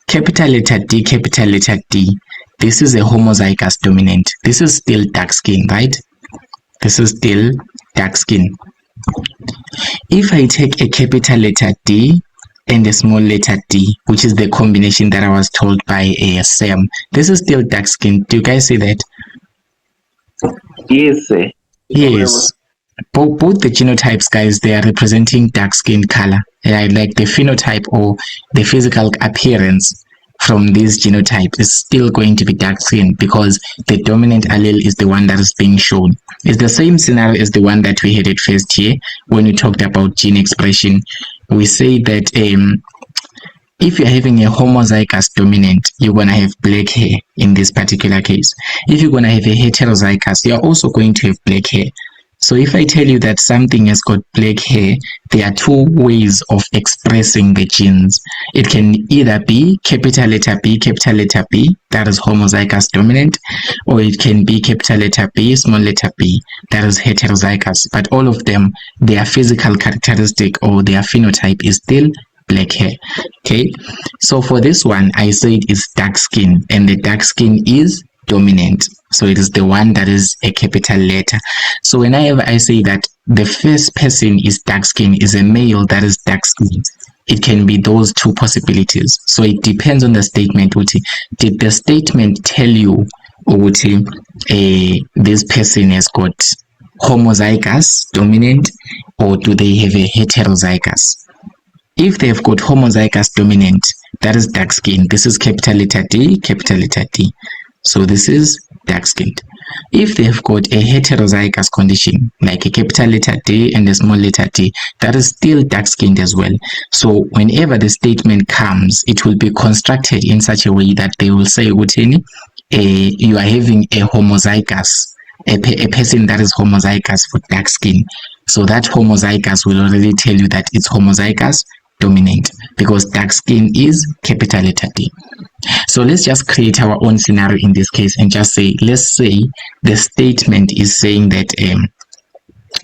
capital letter D, capital letter D, this is a homozygous dominant. This is still dark skin, right? This is still dark skin. If I take a capital letter D and a small letter d, which is the combination that I was told by Sam, this is still dark skin. Do you guys see that? Yes, sir. Yes. Both the genotypes, guys, they are representing dark skin color. Like the phenotype or the physical appearance from this genotype is still going to be dark skin because the dominant allele is the one that is being shown. It's the same scenario as the one that we had at first here when we talked about gene expression. We say that if you're having a homozygous dominant, you're going to have black hair in this particular case. If you're going to have a heterozygous, you're also going to have black hair. So if I tell you that something has got black hair, there are two ways of expressing the genes. It can either be capital letter B, that is homozygous dominant, or it can be capital letter B, small letter b, that is heterozygous. But all of them, their physical characteristic or their phenotype is still black hair. Okay, so for this one, I said it's dark skin, and the dark skin is dominant, so it is the one that is a capital letter. So whenever I say that the first person is dark skin, is a male that is dark skin, it can be those two possibilities. So it depends on the statement. Did the statement tell you this person has got homozygous dominant, or do they have a heterozygous? If they've got homozygous dominant, that is dark skin. This is capital letter D, capital letter D. So this is dark skinned. If they've got a heterozygous condition, like a capital letter D and a small letter d, that is still dark skinned as well. So whenever the statement comes, it will be constructed in such a way that they will say, you are having a homozygous, a person that is homozygous for dark skin. So that homozygous will already tell you that it's homozygous dominant because dark skin is capital letter D. So let's just create our own scenario in this case and just say, let's say the statement is saying that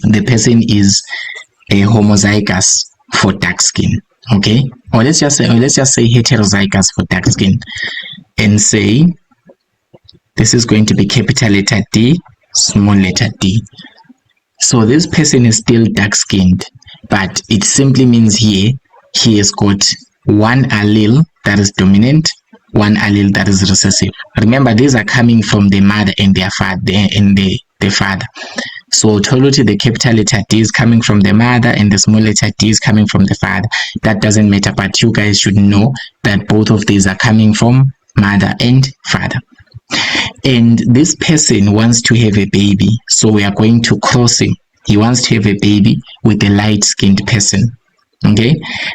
the person is a homozygous for dark skin. Okay, or let's just say heterozygous for dark skin, and say this is going to be capital letter D, small letter d. So this person is still dark skinned, but it simply means here he has got one allele that is dominant, one allele that is recessive. Remember, these are coming from the mother and their father, the father. So totally the capital letter D is coming from the mother and the small letter d is coming from the father. That doesn't matter, but you guys should know that both of these are coming from mother and father. And this person wants to have a baby, so we are going to cross him. He wants to have a baby with a light-skinned person. Okay,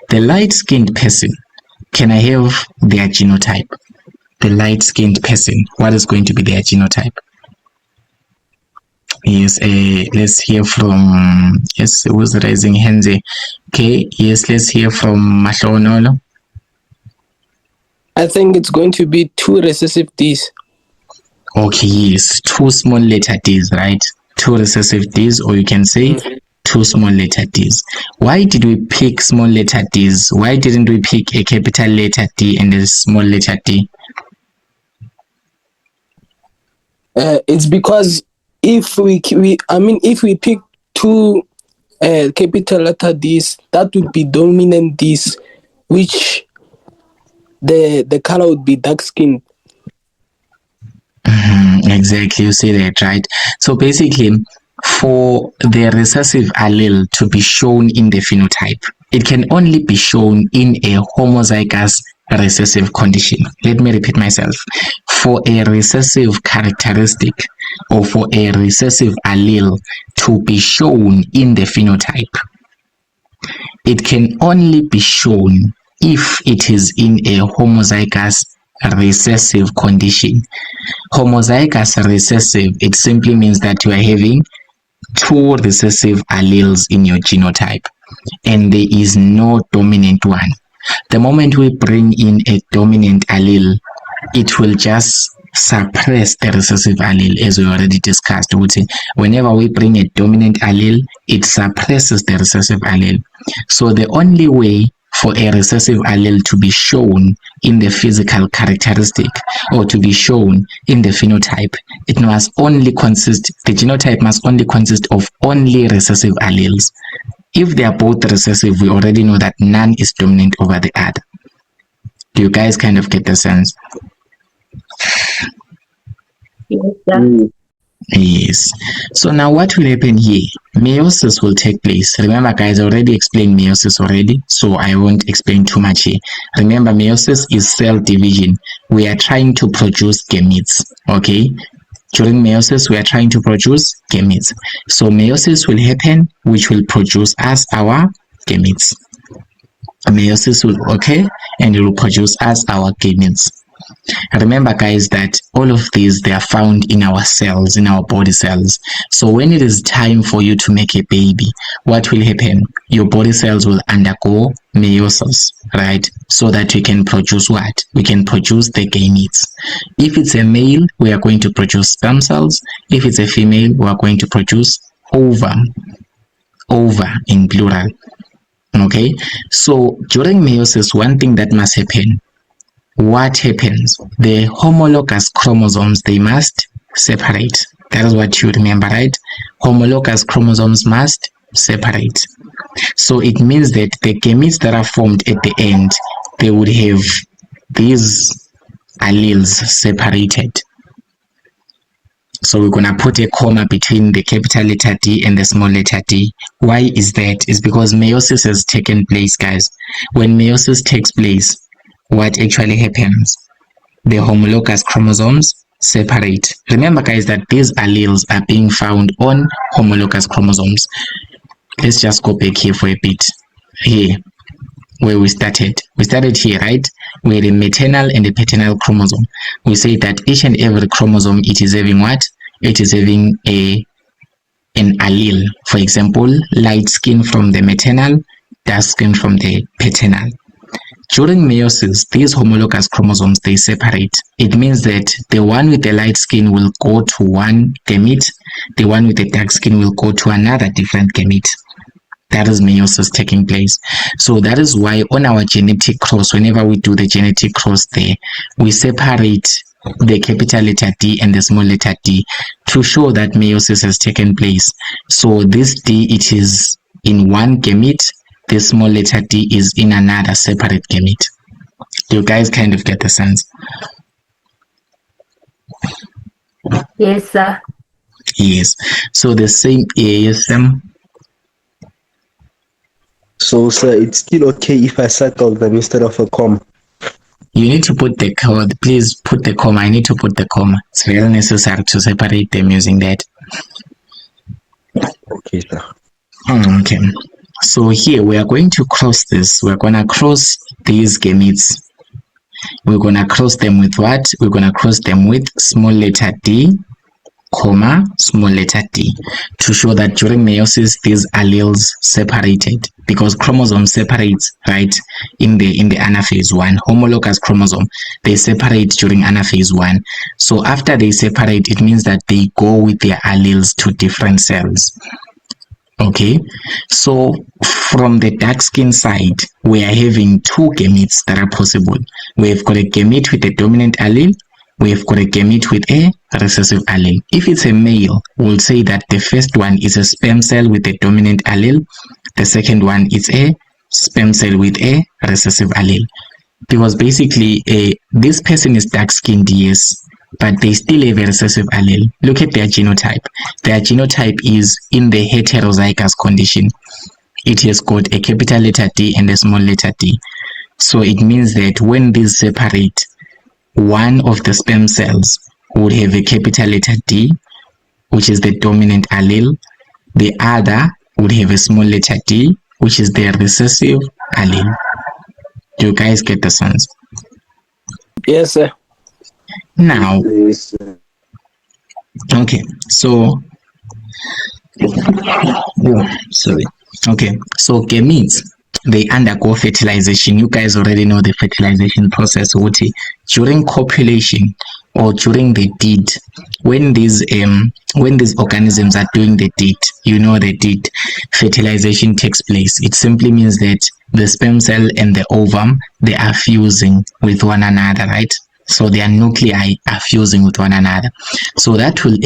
the light-skinned person, can I have their genotype? The light-skinned person, what is going to be their genotype? Yes, let's hear from, yes, who's raising hands? Okay, yes, let's hear from Mahlonolo. I think it's going to be 2 recessive Ds. Okay, yes, 2 small letter Ds, right? 2 recessive Ds, or you can say 2 small letter Ds. Why did we pick small letter Ds? Why didn't we pick a capital letter D and a small letter D? It's because if we pick 2 capital letter Ds, that would be dominant Ds, which the color would be dark skinned. Exactly, you say that, right? So basically, for the recessive allele to be shown in the phenotype, it can only be shown in a homozygous recessive condition. Let me repeat myself. For a recessive characteristic or for a recessive allele to be shown in the phenotype, it can only be shown if it is in a homozygous recessive condition. Homozygous recessive, it simply means that you are having 2 recessive alleles in your genotype and there is no dominant one. The moment we bring in a dominant allele, it will just suppress the recessive allele, as we already discussed. Whenever we bring a dominant allele, it suppresses the recessive allele. So the only way for a recessive allele to be shown in the physical characteristic or to be shown in the phenotype, the genotype must only consist of only recessive alleles. If they are both recessive, we already know that none is dominant over the other. Do you guys kind of get the sense? Yes, sir. Yes. So now what will happen here? Meiosis will take place. Remember, guys, I already explained meiosis already, so I won't explain too much here. Remember, meiosis is cell division. We are trying to produce gametes, okay? During meiosis, we are trying to produce gametes. So meiosis will happen, which will produce us our gametes. Meiosis will occur, and it will produce us our gametes. Remember, guys, that all of these, they are found in our cells, in our body cells. So when it is time for you to make a baby, what will happen? Your body cells will undergo meiosis, right? So that we can produce what? We can produce the gametes. If it's a male, we are going to produce sperm cells. If it's a female, we are going to produce ovum in plural. Okay, so during meiosis, one thing that must happen, what happens? The homologous chromosomes, they must separate. That is what you remember, right? Homologous chromosomes must separate. So it means that the gametes that are formed at the end, they would have these alleles separated. So we're going to put a comma between the capital letter D and the small letter d. Why is that? It's because meiosis has taken place, guys. When meiosis takes place, what actually happens? The homologous chromosomes separate. Remember, guys, that these alleles are being found on homologous chromosomes. Let's just go back here for a bit. Here, where we started. We started here, right? We had a maternal and a paternal chromosome. We say that each and every chromosome, it is having what? It is having an allele. For example, light skin from the maternal, dark skin from the paternal. During meiosis, these homologous chromosomes, they separate. It means that the one with the light skin will go to one gamete, the one with the dark skin will go to another different gamete. That is meiosis taking place. So that is why on our genetic cross, whenever we do the genetic cross there, we separate the capital letter D and the small letter d to show that meiosis has taken place. So this D, it is in one gamete, the small letter d is in another separate gamete. Do you guys kind of get the sense? Yes, sir. Yes. So the same ASM. So, sir, it's still okay if I circle them instead of a comma? You need to put the comma. Please put the comma. I need to put the comma. It's very necessary to separate them using that. Okay, sir. Okay. So here we are going to cross this. We're going to cross these gametes. We're going to cross them with what? We're going to cross them with small letter d, comma, small letter d, to show that during meiosis these alleles separated, because chromosomes separate, right, in the anaphase 1. Homologous chromosome, they separate during anaphase 1. So after they separate, it means that they go with their alleles to different cells. Okay, so from the dark skin side, we are having two gametes that are possible. We've got a gamete with a dominant allele. We've got a gamete with a recessive allele. If it's a male, we'll say that the first one is a sperm cell with a dominant allele. The second one is a sperm cell with a recessive allele. Because basically, this person is dark-skinned, yes, but they still have a recessive allele. Look at their genotype. Their genotype is in the heterozygous condition. It has got a capital letter D and a small letter d. So it means that when these separate, one of the sperm cells would have a capital letter D, which is the dominant allele. The other would have a small letter d, which is the recessive allele. Do you guys get the sense? Yes, sir. Now, Yes, okay, so okay, so gametes, they undergo fertilization. You guys already know the fertilization process. During copulation, or during the deed, when these organisms are doing the deed, the deed, fertilization takes place. It simply means that the sperm cell and the ovum, they are fusing with one another, right? So their nuclei are fusing with one another. So that will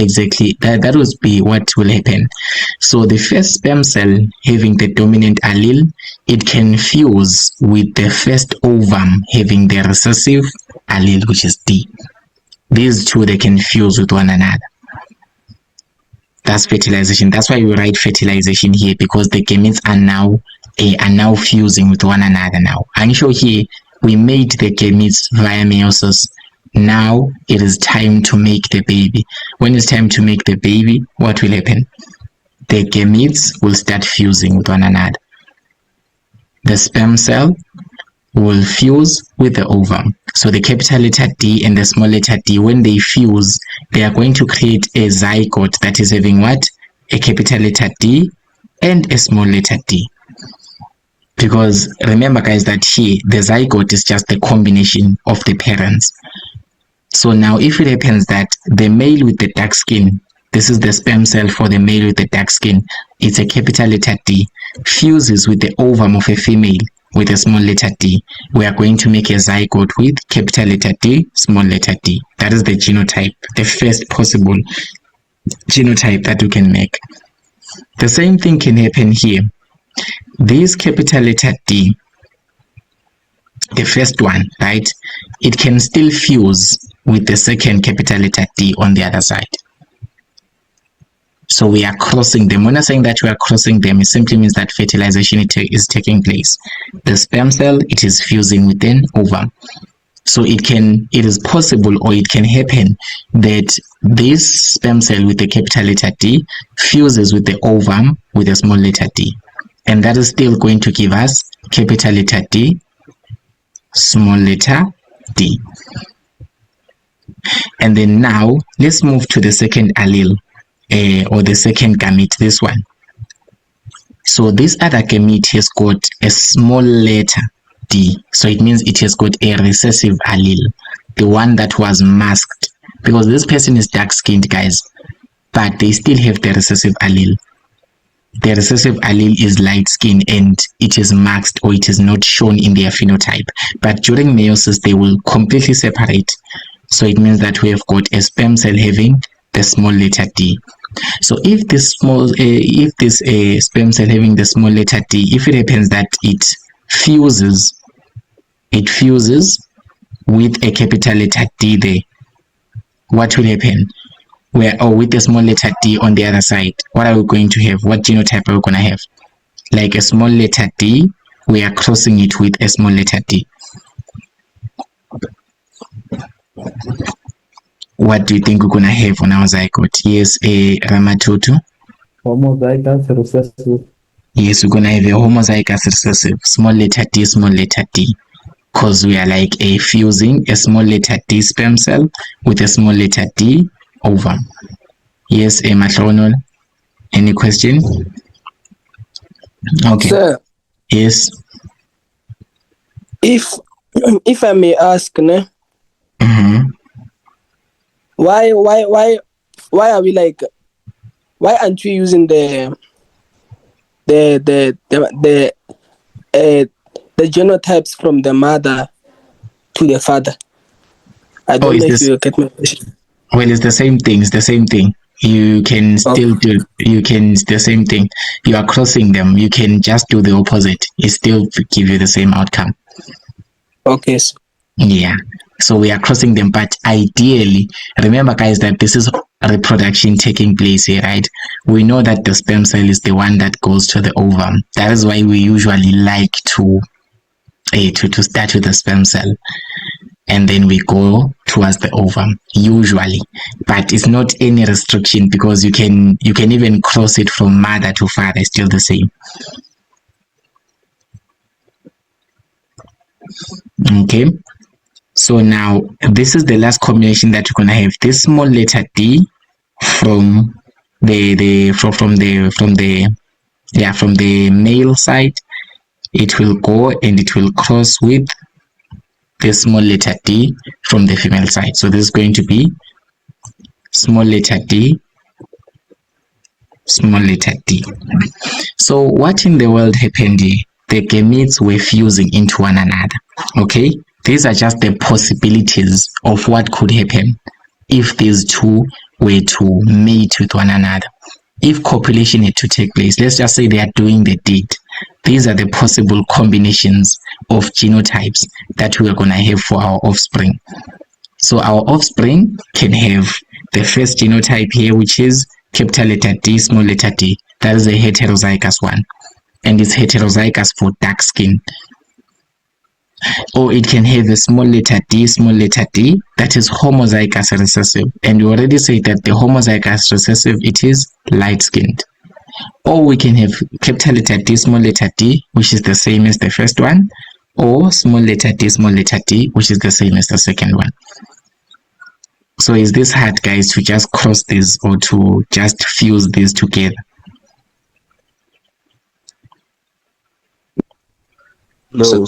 be what will happen. So the first sperm cell having the dominant allele, it can fuse with the first ovum having the recessive allele, which is D. These two, they can fuse with one another. That's fertilization. That's why we write fertilization here, because the gametes are now fusing with one another now. And so here we made the gametes via meiosis. Now it is time to make the baby. When it's time to make the baby, what will happen? The gametes will start fusing with one another. The sperm cell will fuse with the ovum. So the capital letter D and the small letter d, when they fuse, they are going to create a zygote that is having what? A capital letter D and a small letter d. Because remember guys that here the zygote is just the combination of the parents. So now if it happens that the male with the dark skin, this is the sperm cell for the male with the dark skin, it's a capital letter D, fuses with the ovum of a female with a small letter d, we are going to make a zygote with capital letter D, small letter d. That is the genotype, the first possible genotype that we can make. The same thing can happen here. This capital letter D, the first one, right, it can still fuse with the second capital letter D on the other side. So we are crossing them. When I'm saying that we are crossing them, it simply means that fertilization is taking place. The sperm cell, it is fusing with an ovum. So it is possible, or it can happen, that this sperm cell with the capital letter D fuses with the ovum with a small letter d. And that is still going to give us capital letter D, small letter d. And then now let's move to the second allele, or the second gamete, this one. So this other gamete has got a small letter d, so it means it has got a recessive allele, the one that was masked, because this person is dark skinned guys, but they still have the recessive allele. The recessive allele is light skin and it is masked, or it is not shown in their phenotype, but during meiosis they will completely separate. So it means that we have got a sperm cell having the small letter d. So if this sperm cell having the small letter d, if it happens that it fuses with a capital letter D there, what will happen? With the small letter d on the other side, what are we going to have? What genotype are we going to have? Like a small letter d, we are crossing it with a small letter d. What do you think we're going to have on our zygote? Yes, a Ramatutu. Homozygous recessive. Yes, we're going to have a homozygous recessive, small letter d, because we are like fusing a small letter d sperm cell with a small letter d ovum. Yes, a Mahlonol. Any question? Okay. Sir, yes. If I may ask, ne? Mm-hmm. Why are we like? Why aren't we using the genotypes from the mother to the father? I don't know if you get my question. Well, it's the same thing. It's the same thing. You can still the same thing. You are crossing them. You can just do the opposite. It still give you the same outcome. Okay. So. Yeah. So we are crossing them, but ideally, remember guys that this is reproduction taking place here, right? We know that the sperm cell is the one that goes to the ovum. That is why we usually like to start with the sperm cell, and then we go towards the ovum usually. But it's not any restriction, because you can even cross it from mother to father. It's still the same. Okay. So now this is the last combination that you're gonna have. This small letter d from the male side, it will go and it will cross with the small letter d from the female side. So this is going to be small letter d, small letter d. So what in the world happened here? The gametes were fusing into one another. Okay, these are just the possibilities of what could happen if these two were to mate with one another. If copulation had to take place, let's just say they are doing the deed. These are the possible combinations of genotypes that we are going to have for our offspring. So our offspring can have the first genotype here, which is capital letter D, small letter d. That is a heterozygous one, and it's heterozygous for dark skin. Or it can have a small letter d, that is homozygous recessive, and we already said that the homozygous recessive, it is light skinned. Or we can have capital letter D, small letter d, which is the same as the first one, or small letter d, which is the same as the second one. So is this hard, guys, to just cross this or to just fuse these together? No.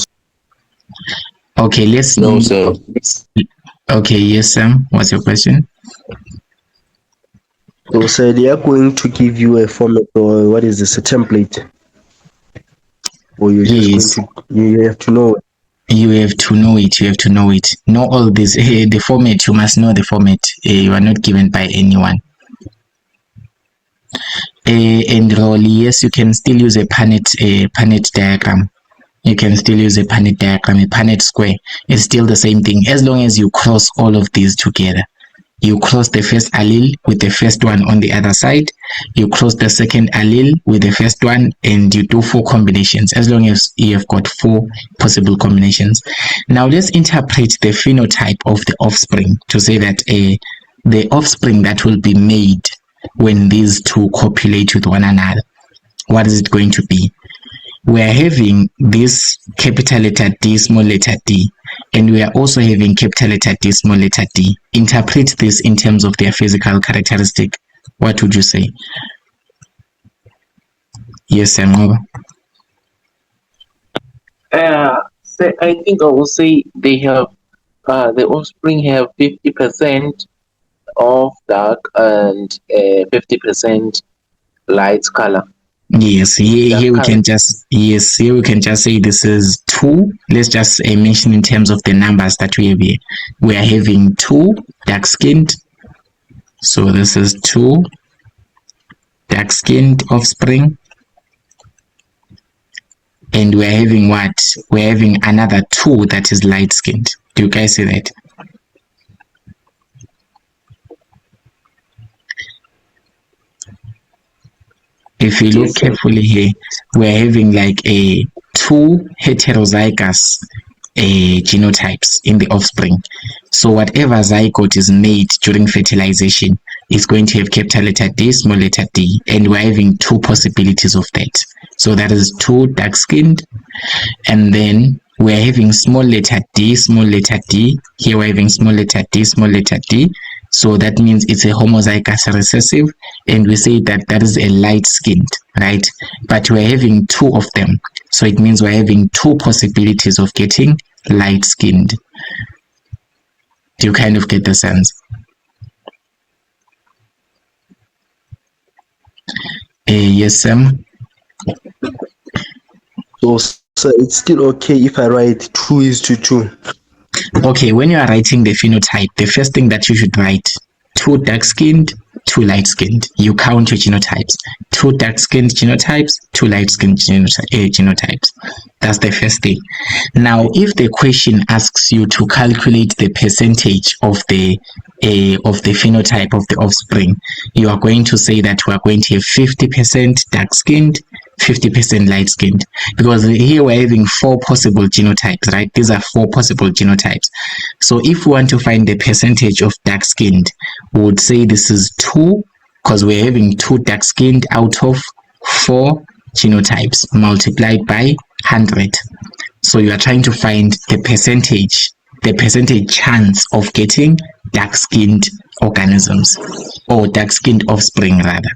Okay, let's No, sir. Okay, yes, Sam, what's your question? So, sir, they are going to give you a format, or what is this, a template? Or you're just going to, you have to know it. You have to know it. Know all this. The format, you must know the format. You are not given by anyone. And Rolly, yes, you can still use a Punnett diagram. You can still use a Punnett diagram, a Punnett square. It's still the same thing, as long as you cross all of these together. You cross the first allele with the first one on the other side. You cross the second allele with the first one, and you do 4 combinations, as long as you have got 4 possible combinations. Now let's interpret the phenotype of the offspring to say that the offspring that will be made when these two copulate with one another, what is it going to be? We are having this capital letter D, small letter d, and we are also having capital letter D, small letter d. Interpret this in terms of their physical characteristic. What would you say? Yes, Sam. So I think I will say they have the offspring have 50% of dark and 50% light color. Yes, here we can just say this is 2. Let's just mention in terms of the numbers that we have here. We are having 2 dark skinned, so this is 2 dark skinned offspring, and we're having what? We're having another 2 that is light skinned. Do you guys see that? If you look carefully here, we're having like a 2 heterozygous genotypes in the offspring. So whatever zygote is made during fertilization is going to have capital letter D, small letter d, and we're having 2 possibilities of that. So that is 2 dark skinned, and then we're having small letter d, small letter d. Here we're having small letter d, small letter d. So that means it's a homozygous recessive, and we say that that is a light skinned, right? But we're having 2 of them, so it means we're having 2 possibilities of getting light skinned. Do you kind of get the sense? Yes, Sam. So it's still okay if I write 2:2. Okay, when you are writing the phenotype, the first thing that you should write, 2 dark-skinned, 2 light-skinned. You count your genotypes. 2 dark-skinned genotypes, 2 light-skinned genotypes. That's the first thing. Now, if the question asks you to calculate the percentage of the phenotype of the offspring, you are going to say that we are going to have 50% dark-skinned, 50% light-skinned, because here we're having 4 possible genotypes, right? These are 4 possible genotypes. So if we want to find the percentage of dark-skinned, we would say this is 2, because we're having 2 dark-skinned out of 4 genotypes multiplied by 100. So you are trying to find the percentage chance of getting dark-skinned organisms, or dark-skinned offspring rather.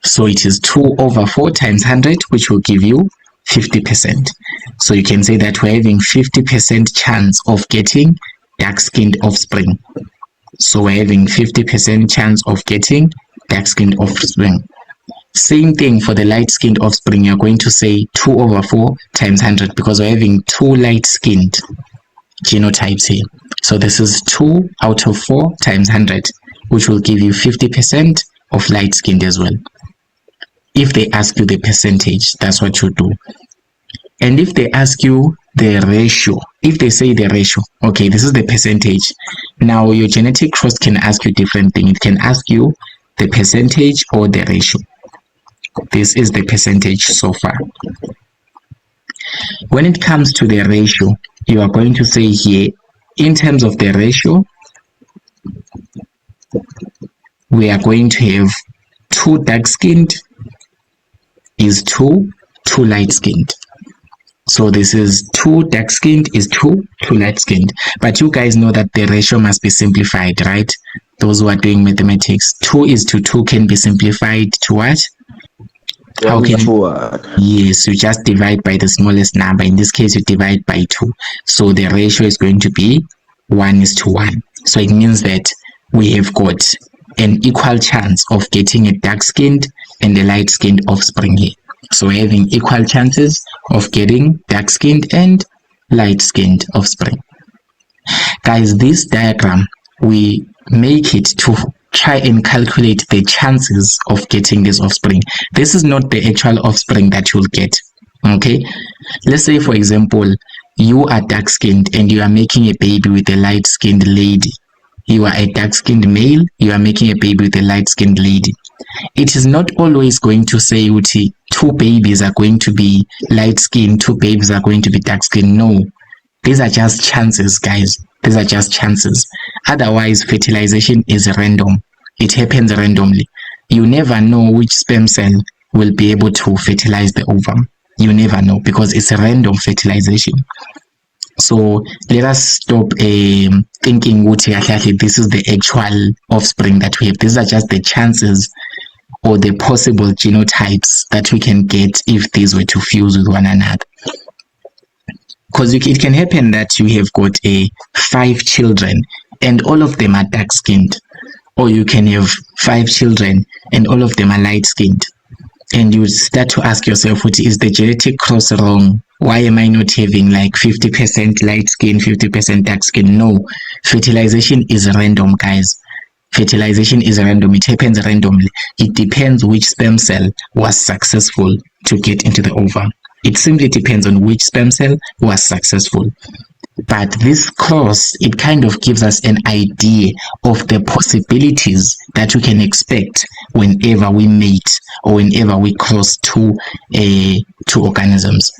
So it is 2 over 4 times 100, which will give you 50%. So you can say that we're having 50% chance of getting dark-skinned offspring. So we're having 50% chance of getting dark-skinned offspring. Same thing for the light-skinned offspring. You're going to say 2/4 times 100 because we're having 2 light-skinned genotypes here. So this is 2/4 times 100, which will give you 50% of light-skinned as well. If they ask you the percentage, that's what you do. And if they ask you the ratio, if they say the ratio, okay, this is the percentage. Now your genetic trust can ask you different thing. It can ask you the percentage or the ratio. This is the percentage so far. When it comes to the ratio, you are going to say here, in terms of the ratio, we are going to have 2 dark-skinned is 2 light-skinned. So this is 2 dark-skinned is 2 light-skinned. But you guys know that the ratio must be simplified, right? Those who are doing mathematics, 2 is to 2 can be simplified to what? How can yes, you just divide by the smallest number. In this case, you divide by 2. So the ratio is going to be 1:1. So it means that we have got an equal chance of getting a dark-skinned and a light-skinned offspring here. So we're having equal chances of getting dark-skinned and light-skinned offspring. Guys, this diagram, we make it to try and calculate the chances of getting this offspring. This is not the actual offspring that you'll get. Okay, let's say for example you are dark-skinned and you are making a baby with a light-skinned lady. You are a dark-skinned male, you are making a baby with a light-skinned lady. It is not always going to say 2 babies are going to be light-skinned, 2 babies are going to be dark-skinned. No, these are just chances, guys. These are just chances. Otherwise, fertilization is random. It happens randomly. You never know which sperm cell will be able to fertilize the ovum. You never know because it's a random fertilization. So let us stop thinking this is the actual offspring that we have. These are just the chances or the possible genotypes that we can get if these were to fuse with one another. Because it can happen that you have got 5 children and all of them are dark-skinned, or you can have 5 children and all of them are light-skinned, and you start to ask yourself, is the genetic cross wrong? Why am I not having like 50% light skin, 50% dark skin? No, fertilization is random, guys. Fertilization is random. It happens randomly. It depends which sperm cell was successful to get into the ovum. It simply depends on which sperm cell was successful. But this cross, it kind of gives us an idea of the possibilities that we can expect whenever we mate or whenever we cross two organisms.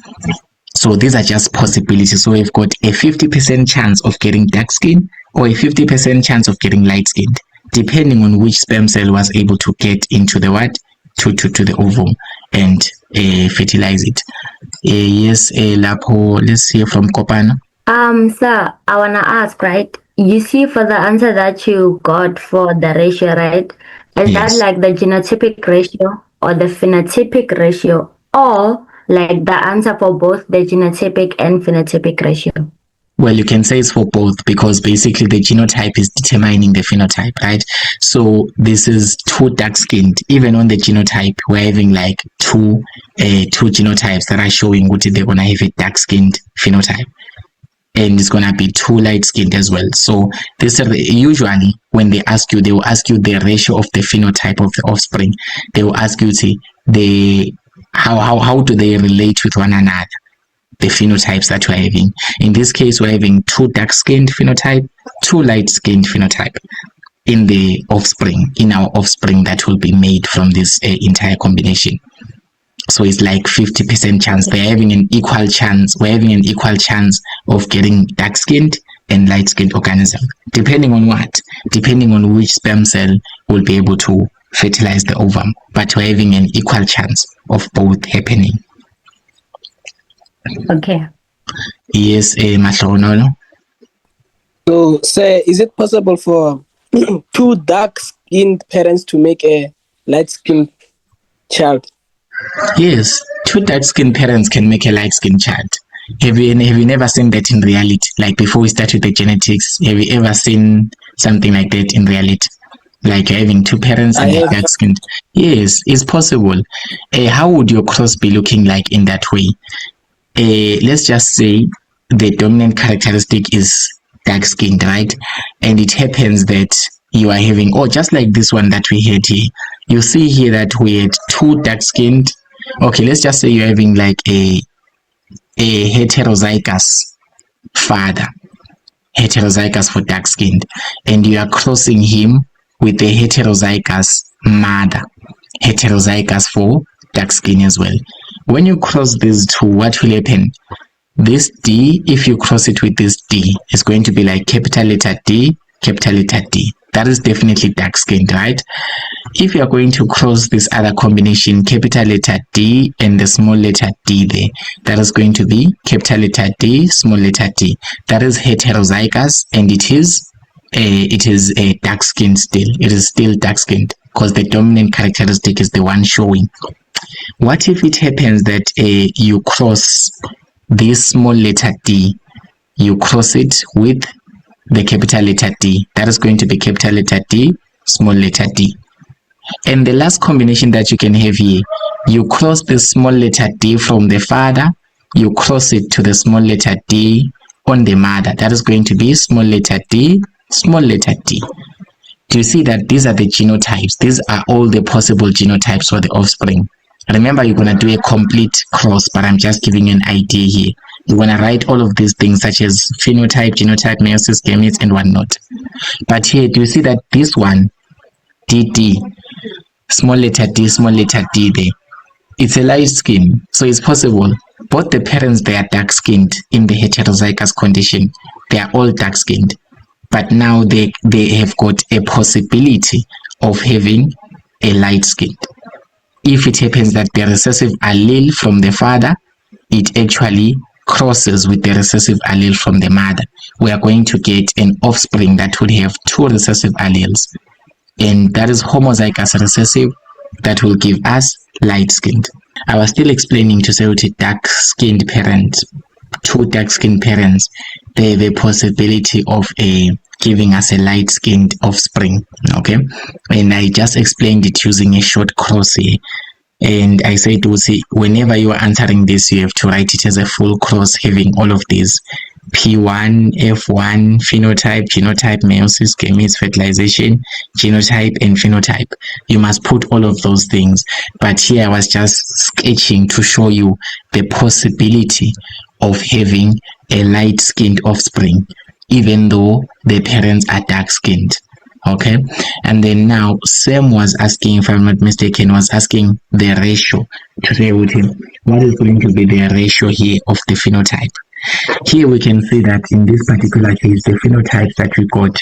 So these are just possibilities. So we've got a 50% chance of getting dark skin or a 50% chance of getting light skin, depending on which sperm cell was able to get into the to the ovum and fertilize it. Yes, Lapo, let's hear from Kopana. Sir, I wanna ask, right? You see, for the answer that you got for the ratio, right? Is Yes. that like the genotypic ratio or the phenotypic ratio, or like the answer for both the genotypic and phenotypic ratio? Well, you can say it's for both because basically the genotype is determining the phenotype, right? So this is two dark-skinned. Even on the genotype, we're having like two genotypes that are showing what they're gonna have a dark-skinned phenotype, and it's gonna be two light-skinned as well. So this usually when they ask you, they will ask you the ratio of the phenotype of the offspring. They will ask you how do they relate with one another, the phenotypes that we're having. In this case, we're having two dark-skinned phenotype, two light-skinned phenotype in the offspring, in our offspring that will be made from this entire combination. So it's like 50% chance. They're having an equal chance. We're having an equal chance of getting dark-skinned and light-skinned organism. Depending on what? Depending on which sperm cell will be able to fertilize the ovum. But we're having an equal chance of both happening. Okay. Yes, Mahlonolo. So, sir, is it possible for two dark-skinned parents to make a light-skinned child? Yes, two dark-skinned parents can make a light-skinned child. Have you never seen that in reality? Like before we start with the genetics, have you ever seen something like that in reality? Like having two parents and they're dark-skinned? Yes, it's possible. How would your cross be looking like in that way? Let's just say the dominant characteristic is dark-skinned, right? And it happens that you are having, just like this one that we had here. You see here that we had two dark-skinned. Okay, let's just say you're having like a heterozygous father, heterozygous for dark-skinned, and you are crossing him with a heterozygous mother, heterozygous for dark skin as well. When you cross these two, what will happen? This D, if you cross it with this D, is going to be like capital letter D, capital letter D. That is definitely dark skinned, right? If you are going to cross this other combination, capital letter D and the small letter D there, that is going to be capital letter D, small letter D. That is heterozygous, and it is a dark skinned still. It is still dark skinned because the dominant characteristic is the one showing. What if it happens that you cross this small letter D, you cross it with the capital letter D? That is going to be capital letter D, small letter D. And the last combination that you can have here, you cross the small letter D from the father, you cross it to the small letter D on the mother. That is going to be small letter D, small letter D. Do you see that these are the genotypes? These are all the possible genotypes for the offspring. Remember, you're going to do a complete cross, but I'm just giving you an idea here. You're going to write all of these things such as phenotype, genotype, meiosis, gametes, and whatnot. But here, do you see that this one, DD, small letter D, small letter D there, it's a light skin, so it's possible. Both the parents, they are dark-skinned in the heterozygous condition. They are all dark-skinned. But now they have got a possibility of having a light skin. If it happens that the recessive allele from the father, it actually crosses with the recessive allele from the mother, we are going to get an offspring that would have two recessive alleles. And that is homozygous recessive, that will give us light-skinned. I was still explaining to say with a dark-skinned parent, two dark-skinned parents, they have a possibility of giving us a light-skinned offspring. Okay, and I just explained it using a short cross here. And I said, whenever you are answering this, you have to write it as a full cross, having all of these: P1, F1, phenotype, genotype, meiosis, gametes, fertilization, genotype, and phenotype. You must put all of those things. But here I was just sketching to show you the possibility of having a light-skinned offspring, even though the parents are dark-skinned. Okay, and then now Sam was asking, if I'm not mistaken, was asking the ratio, to say with him what is going to be the ratio here of the phenotype. Here we can see that in this particular case, the phenotypes that we got,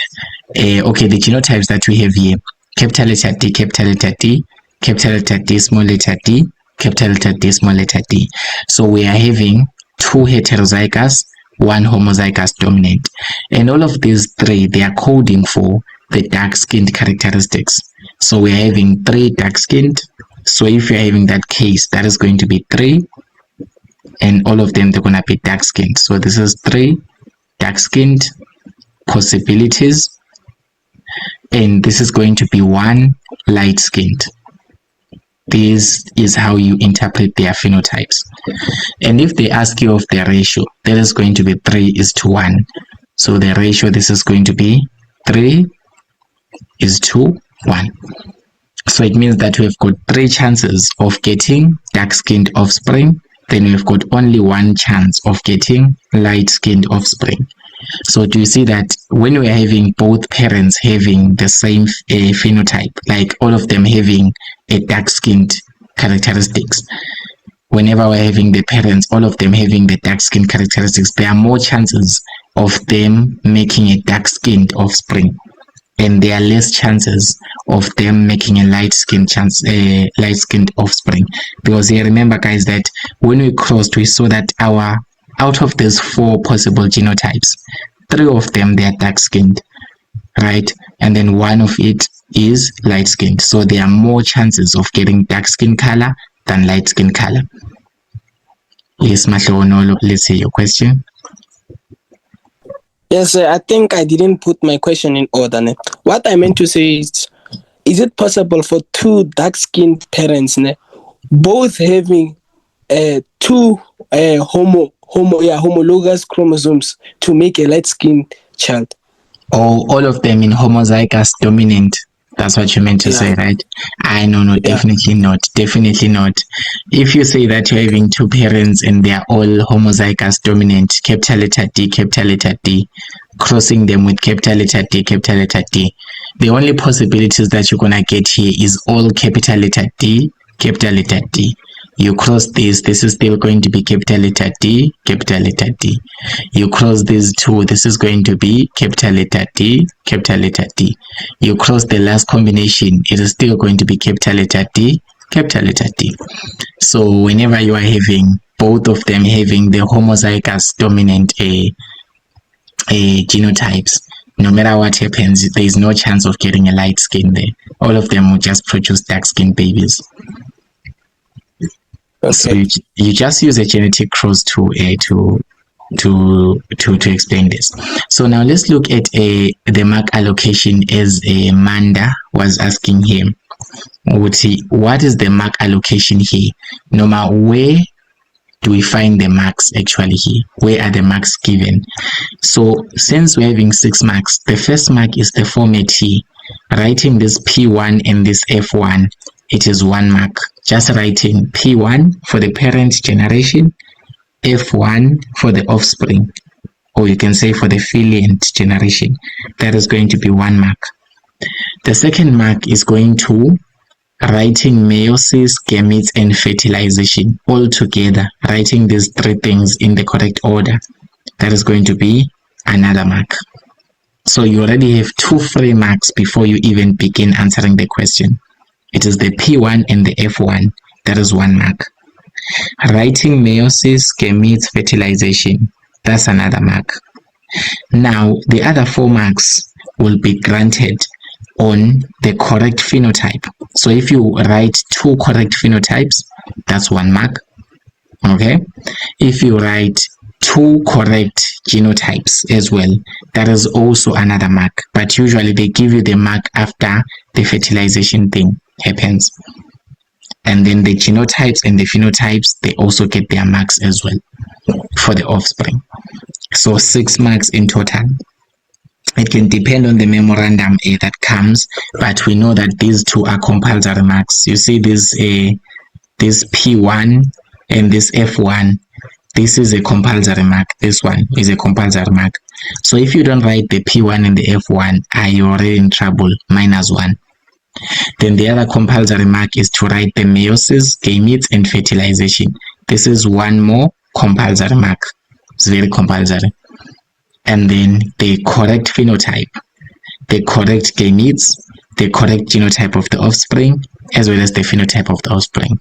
the genotypes that we have here: capital letter D, capital letter D, capital letter D, small letter d, capital letter D, small letter d. So we are having two heterozygous, one homozygous dominant, and all of these three, they are coding for the dark-skinned characteristics. So we are having three dark-skinned. So if you're having that case, that is going to be 3, and all of them, they're going to be dark-skinned. So this is 3 dark-skinned possibilities, and this is going to be 1 light-skinned. This is how you interpret their phenotypes. And if they ask you of the ratio, that is going to be 3:1. So the ratio, this is going to be 3:1. So it means that we've got 3 chances of getting dark-skinned offspring, then we've got only 1 chance of getting light-skinned offspring. So do you see that when we are having both parents having the same phenotype, like all of them having a dark-skinned characteristics, whenever we're having the parents, all of them having the dark-skinned characteristics, there are more chances of them making a dark-skinned offspring, and there are less chances of them making a light-skinned offspring. Because here, remember guys, that when we crossed, we saw that out of these 4 possible genotypes, 3 of them, they are dark-skinned, right? And then 1 of it is light-skinned. So there are more chances of getting dark skin color than light skin color. Yes, Mahlonolo, let's see your question. Yes, I think I didn't put my question in order. Ne? What I meant to say is it possible for two dark-skinned parents, ne, both having two homologous chromosomes to make a light-skinned child? Or all of them in homozygous dominant? That's what you meant to say, right? No, definitely not. Definitely not. If you say that you're having two parents and they are all homozygous dominant, capital letter D, crossing them with capital letter D, the only possibilities that you're gonna get here is all capital letter D. You cross this is still going to be capital letter D. You cross these two, this is going to be capital letter D. You cross the last combination, it is still going to be capital letter D. So whenever you are having both of them having the homozygous dominant genotypes, no matter what happens, there is no chance of getting a light skin there. All of them will just produce dark skinned babies. Okay. So you just use a genetic cross to explain this. So now let's look at the mark allocation as Manda was asking him. What is the mark allocation here? No matter where do we find the marks actually here? Where are the marks given? So since we're having 6 marks, the first mark is the format here. Writing this P1 and this F1, it is 1 mark. Just writing P1 for the parent generation, F1 for the offspring, or you can say for the filiant generation. That is going to be 1 mark. The second mark is going to writing meiosis, gametes, and fertilization all together, writing these 3 things in the correct order. That is going to be another mark. So you already have 2 free marks before you even begin answering the question. It is the P1 and the F1. That is 1 mark. Writing meiosis, gametes, fertilization. That's another mark. Now, the other 4 marks will be granted on the correct phenotype. So if you write 2 correct phenotypes, that's 1 mark. Okay? If you write 2 correct genotypes as well, that is also another mark. But usually they give you the mark after the fertilization thing happens. And then the genotypes and the phenotypes, they also get their marks as well for the offspring. So 6 marks in total. It can depend on the memorandum that comes, but we know that these 2 are compulsory marks. You see this P1 and this F1, this is a compulsory mark. This one is a compulsory mark. So if you don't write the P1 and the F1, you're already in trouble, -1. Then the other compulsory mark is to write the meiosis, gametes, and fertilization. This is 1 more compulsory mark. It's very compulsory. And then the correct phenotype, the correct gametes, the correct genotype of the offspring, as well as the phenotype of the offspring.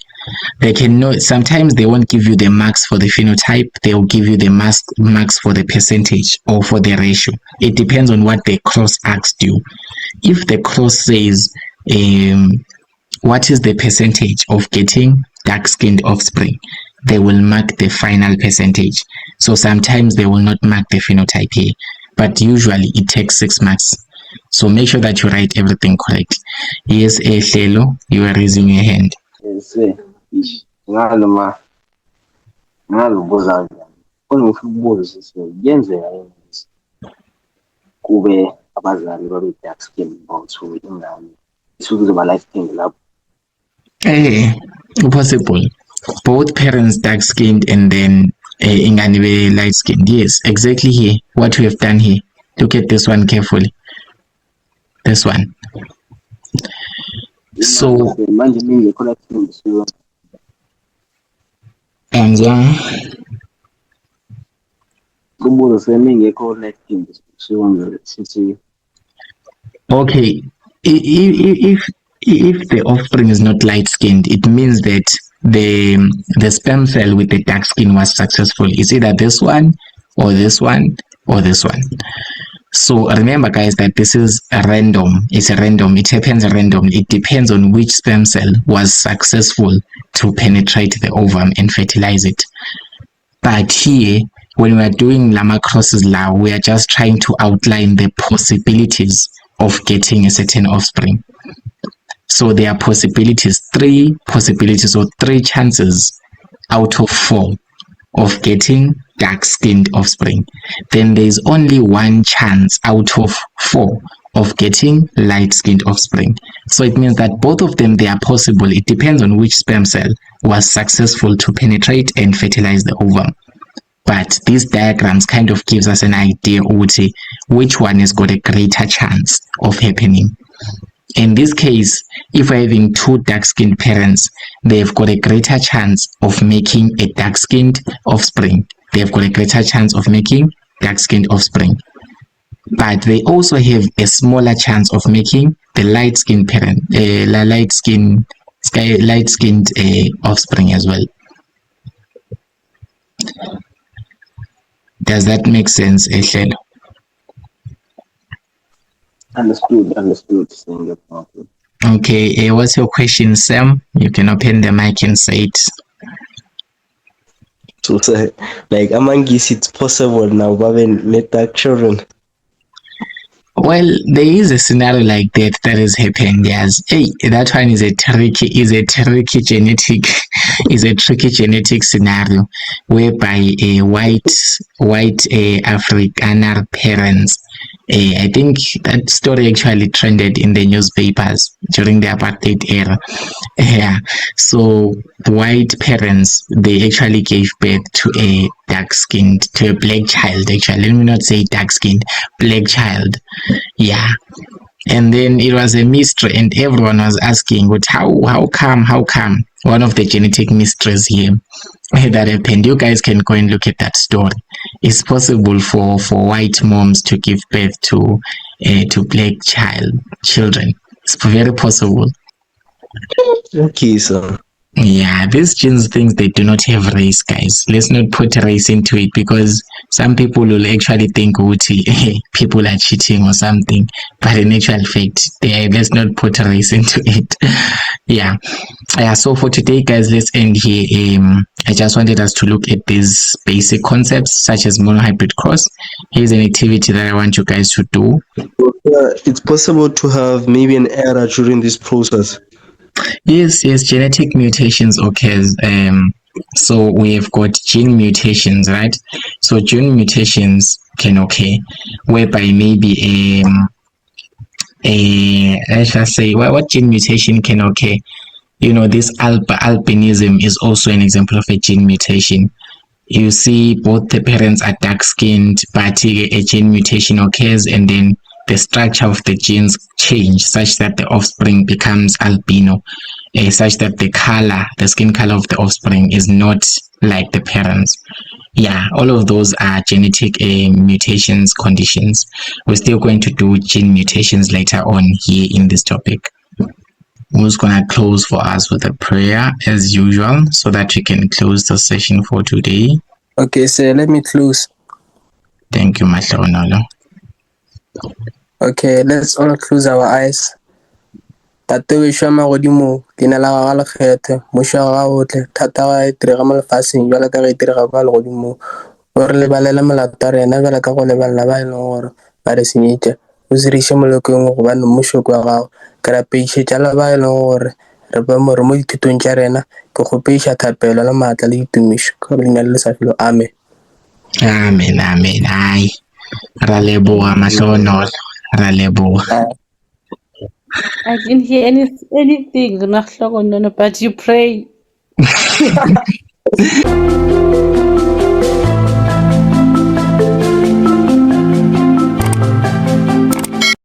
They can know, sometimes they won't give you the marks for the phenotype, they will give you the marks for the percentage or for the ratio. It depends on what the cross asked you. If the cross says, what is the percentage of getting dark-skinned offspring, they will mark the final percentage. So sometimes they will not mark the phenotype here, but usually it takes 6 marks. So make sure that you write everything correct. Yes, Hlelo, you are raising your hand. Yes, ngalo buza kunofubuzo siyenzeka ukuthi kube abazali babe dark skin bawuthu ingane isukuzoba light skin lapho. Possible. Both parents dark skinned and then ingane be light skinned. Yes, exactly here. What we have done here. Look at this one carefully. This one. So manje mina ngikhola ukuthi kubuzo semi ngekho light skin siwonza sithi okay, if the offspring is not light skinned, it means that the sperm cell with the dark skin was successful. It's either this one or this one or this one. So remember guys that this is a random. It's a random. It happens randomly. It depends on which sperm cell was successful to penetrate the ovum and fertilize it. But here, when we are doing Lamarck's law, we are just trying to outline the possibilities of getting a certain offspring. So there are possibilities, 3 possibilities or 3 chances out of 4 of getting dark-skinned offspring. Then there is only 1 chance out of 4 of getting light-skinned offspring. So it means that both of them, they are possible. It depends on which sperm cell was successful to penetrate and fertilize the ovum. But these diagrams kind of gives us an idea which one has got a greater chance of happening. In this case, if we're having 2 dark-skinned parents, they've got a greater chance of making a dark-skinned offspring. They've got a greater chance of making dark-skinned offspring. But they also have a smaller chance of making the light-skinned parent, light-skinned offspring as well. Does that make sense, Eshel? Understood. Okay, what's your question, Sam? You can open the mic and say it. So, like among us, it's possible now, when let dark children. Well, there is a scenario like that is happening. Yes, hey, that one is a tricky genetic scenario whereby a white Afrikaner parents. I think that story actually trended in the newspapers during the apartheid era. Yeah, so the white parents, they actually gave birth to a black child. Actually, let me not say dark-skinned, black child. Yeah, and then it was a mystery, and everyone was asking, "But how come? One of the genetic mysteries here that happened. You guys can go and look at that story. It's possible for white moms to give birth to black children. It's very possible. Okay, so Yeah, these genes things, they do not have race, guys. Let's not put race into it, because some people will actually think people are cheating or something, but in actual fact, let's not put race into it. Yeah. So for today, guys, let's end here. I just wanted us to look at these basic concepts such as monohybrid cross. Here's an activity that I want you guys to do. it's possible to have maybe an error during this process. Yes, genetic mutations occurs. So we have got gene mutations, right? So gene mutations can occur whereby maybe let's just say, what gene mutation can occur? This albinism is also an example of a gene mutation. You see, both the parents are dark-skinned, but a gene mutation occurs, and then the structure of the genes change such that the offspring becomes albino, such that the skin color of the offspring is not like the parents. Yeah, all of those are genetic mutations conditions. We're still going to do gene mutations later on here in this topic. Who's gonna close for us with a prayer as usual, so that we can close the session for today? Okay, so let me close. Thank you, Mahlonolo. Okay, let's all close our eyes. Tate we shwa magodimo, leina la gaga lekgethe, mošo wa gaga otle, thata ga itirega mo lefatsheng jwalo ka ga itirega kwa legodimo. O re lebalela melato ya rena jwalo ka go lebalela ba e leng gore ba re senyetša. O se re iše molokong gobane mošoko wa gago. Ke rapeišetša ba e leng gore re ba mo dithutong tša rena. Ke kgopeiša thapelo le maatla le ditumišo ka leina le lesafelo. Amen. Amen. Ai, ra leboga Mahlonolo. Ra leboga. I didn't hear anything, but you pray.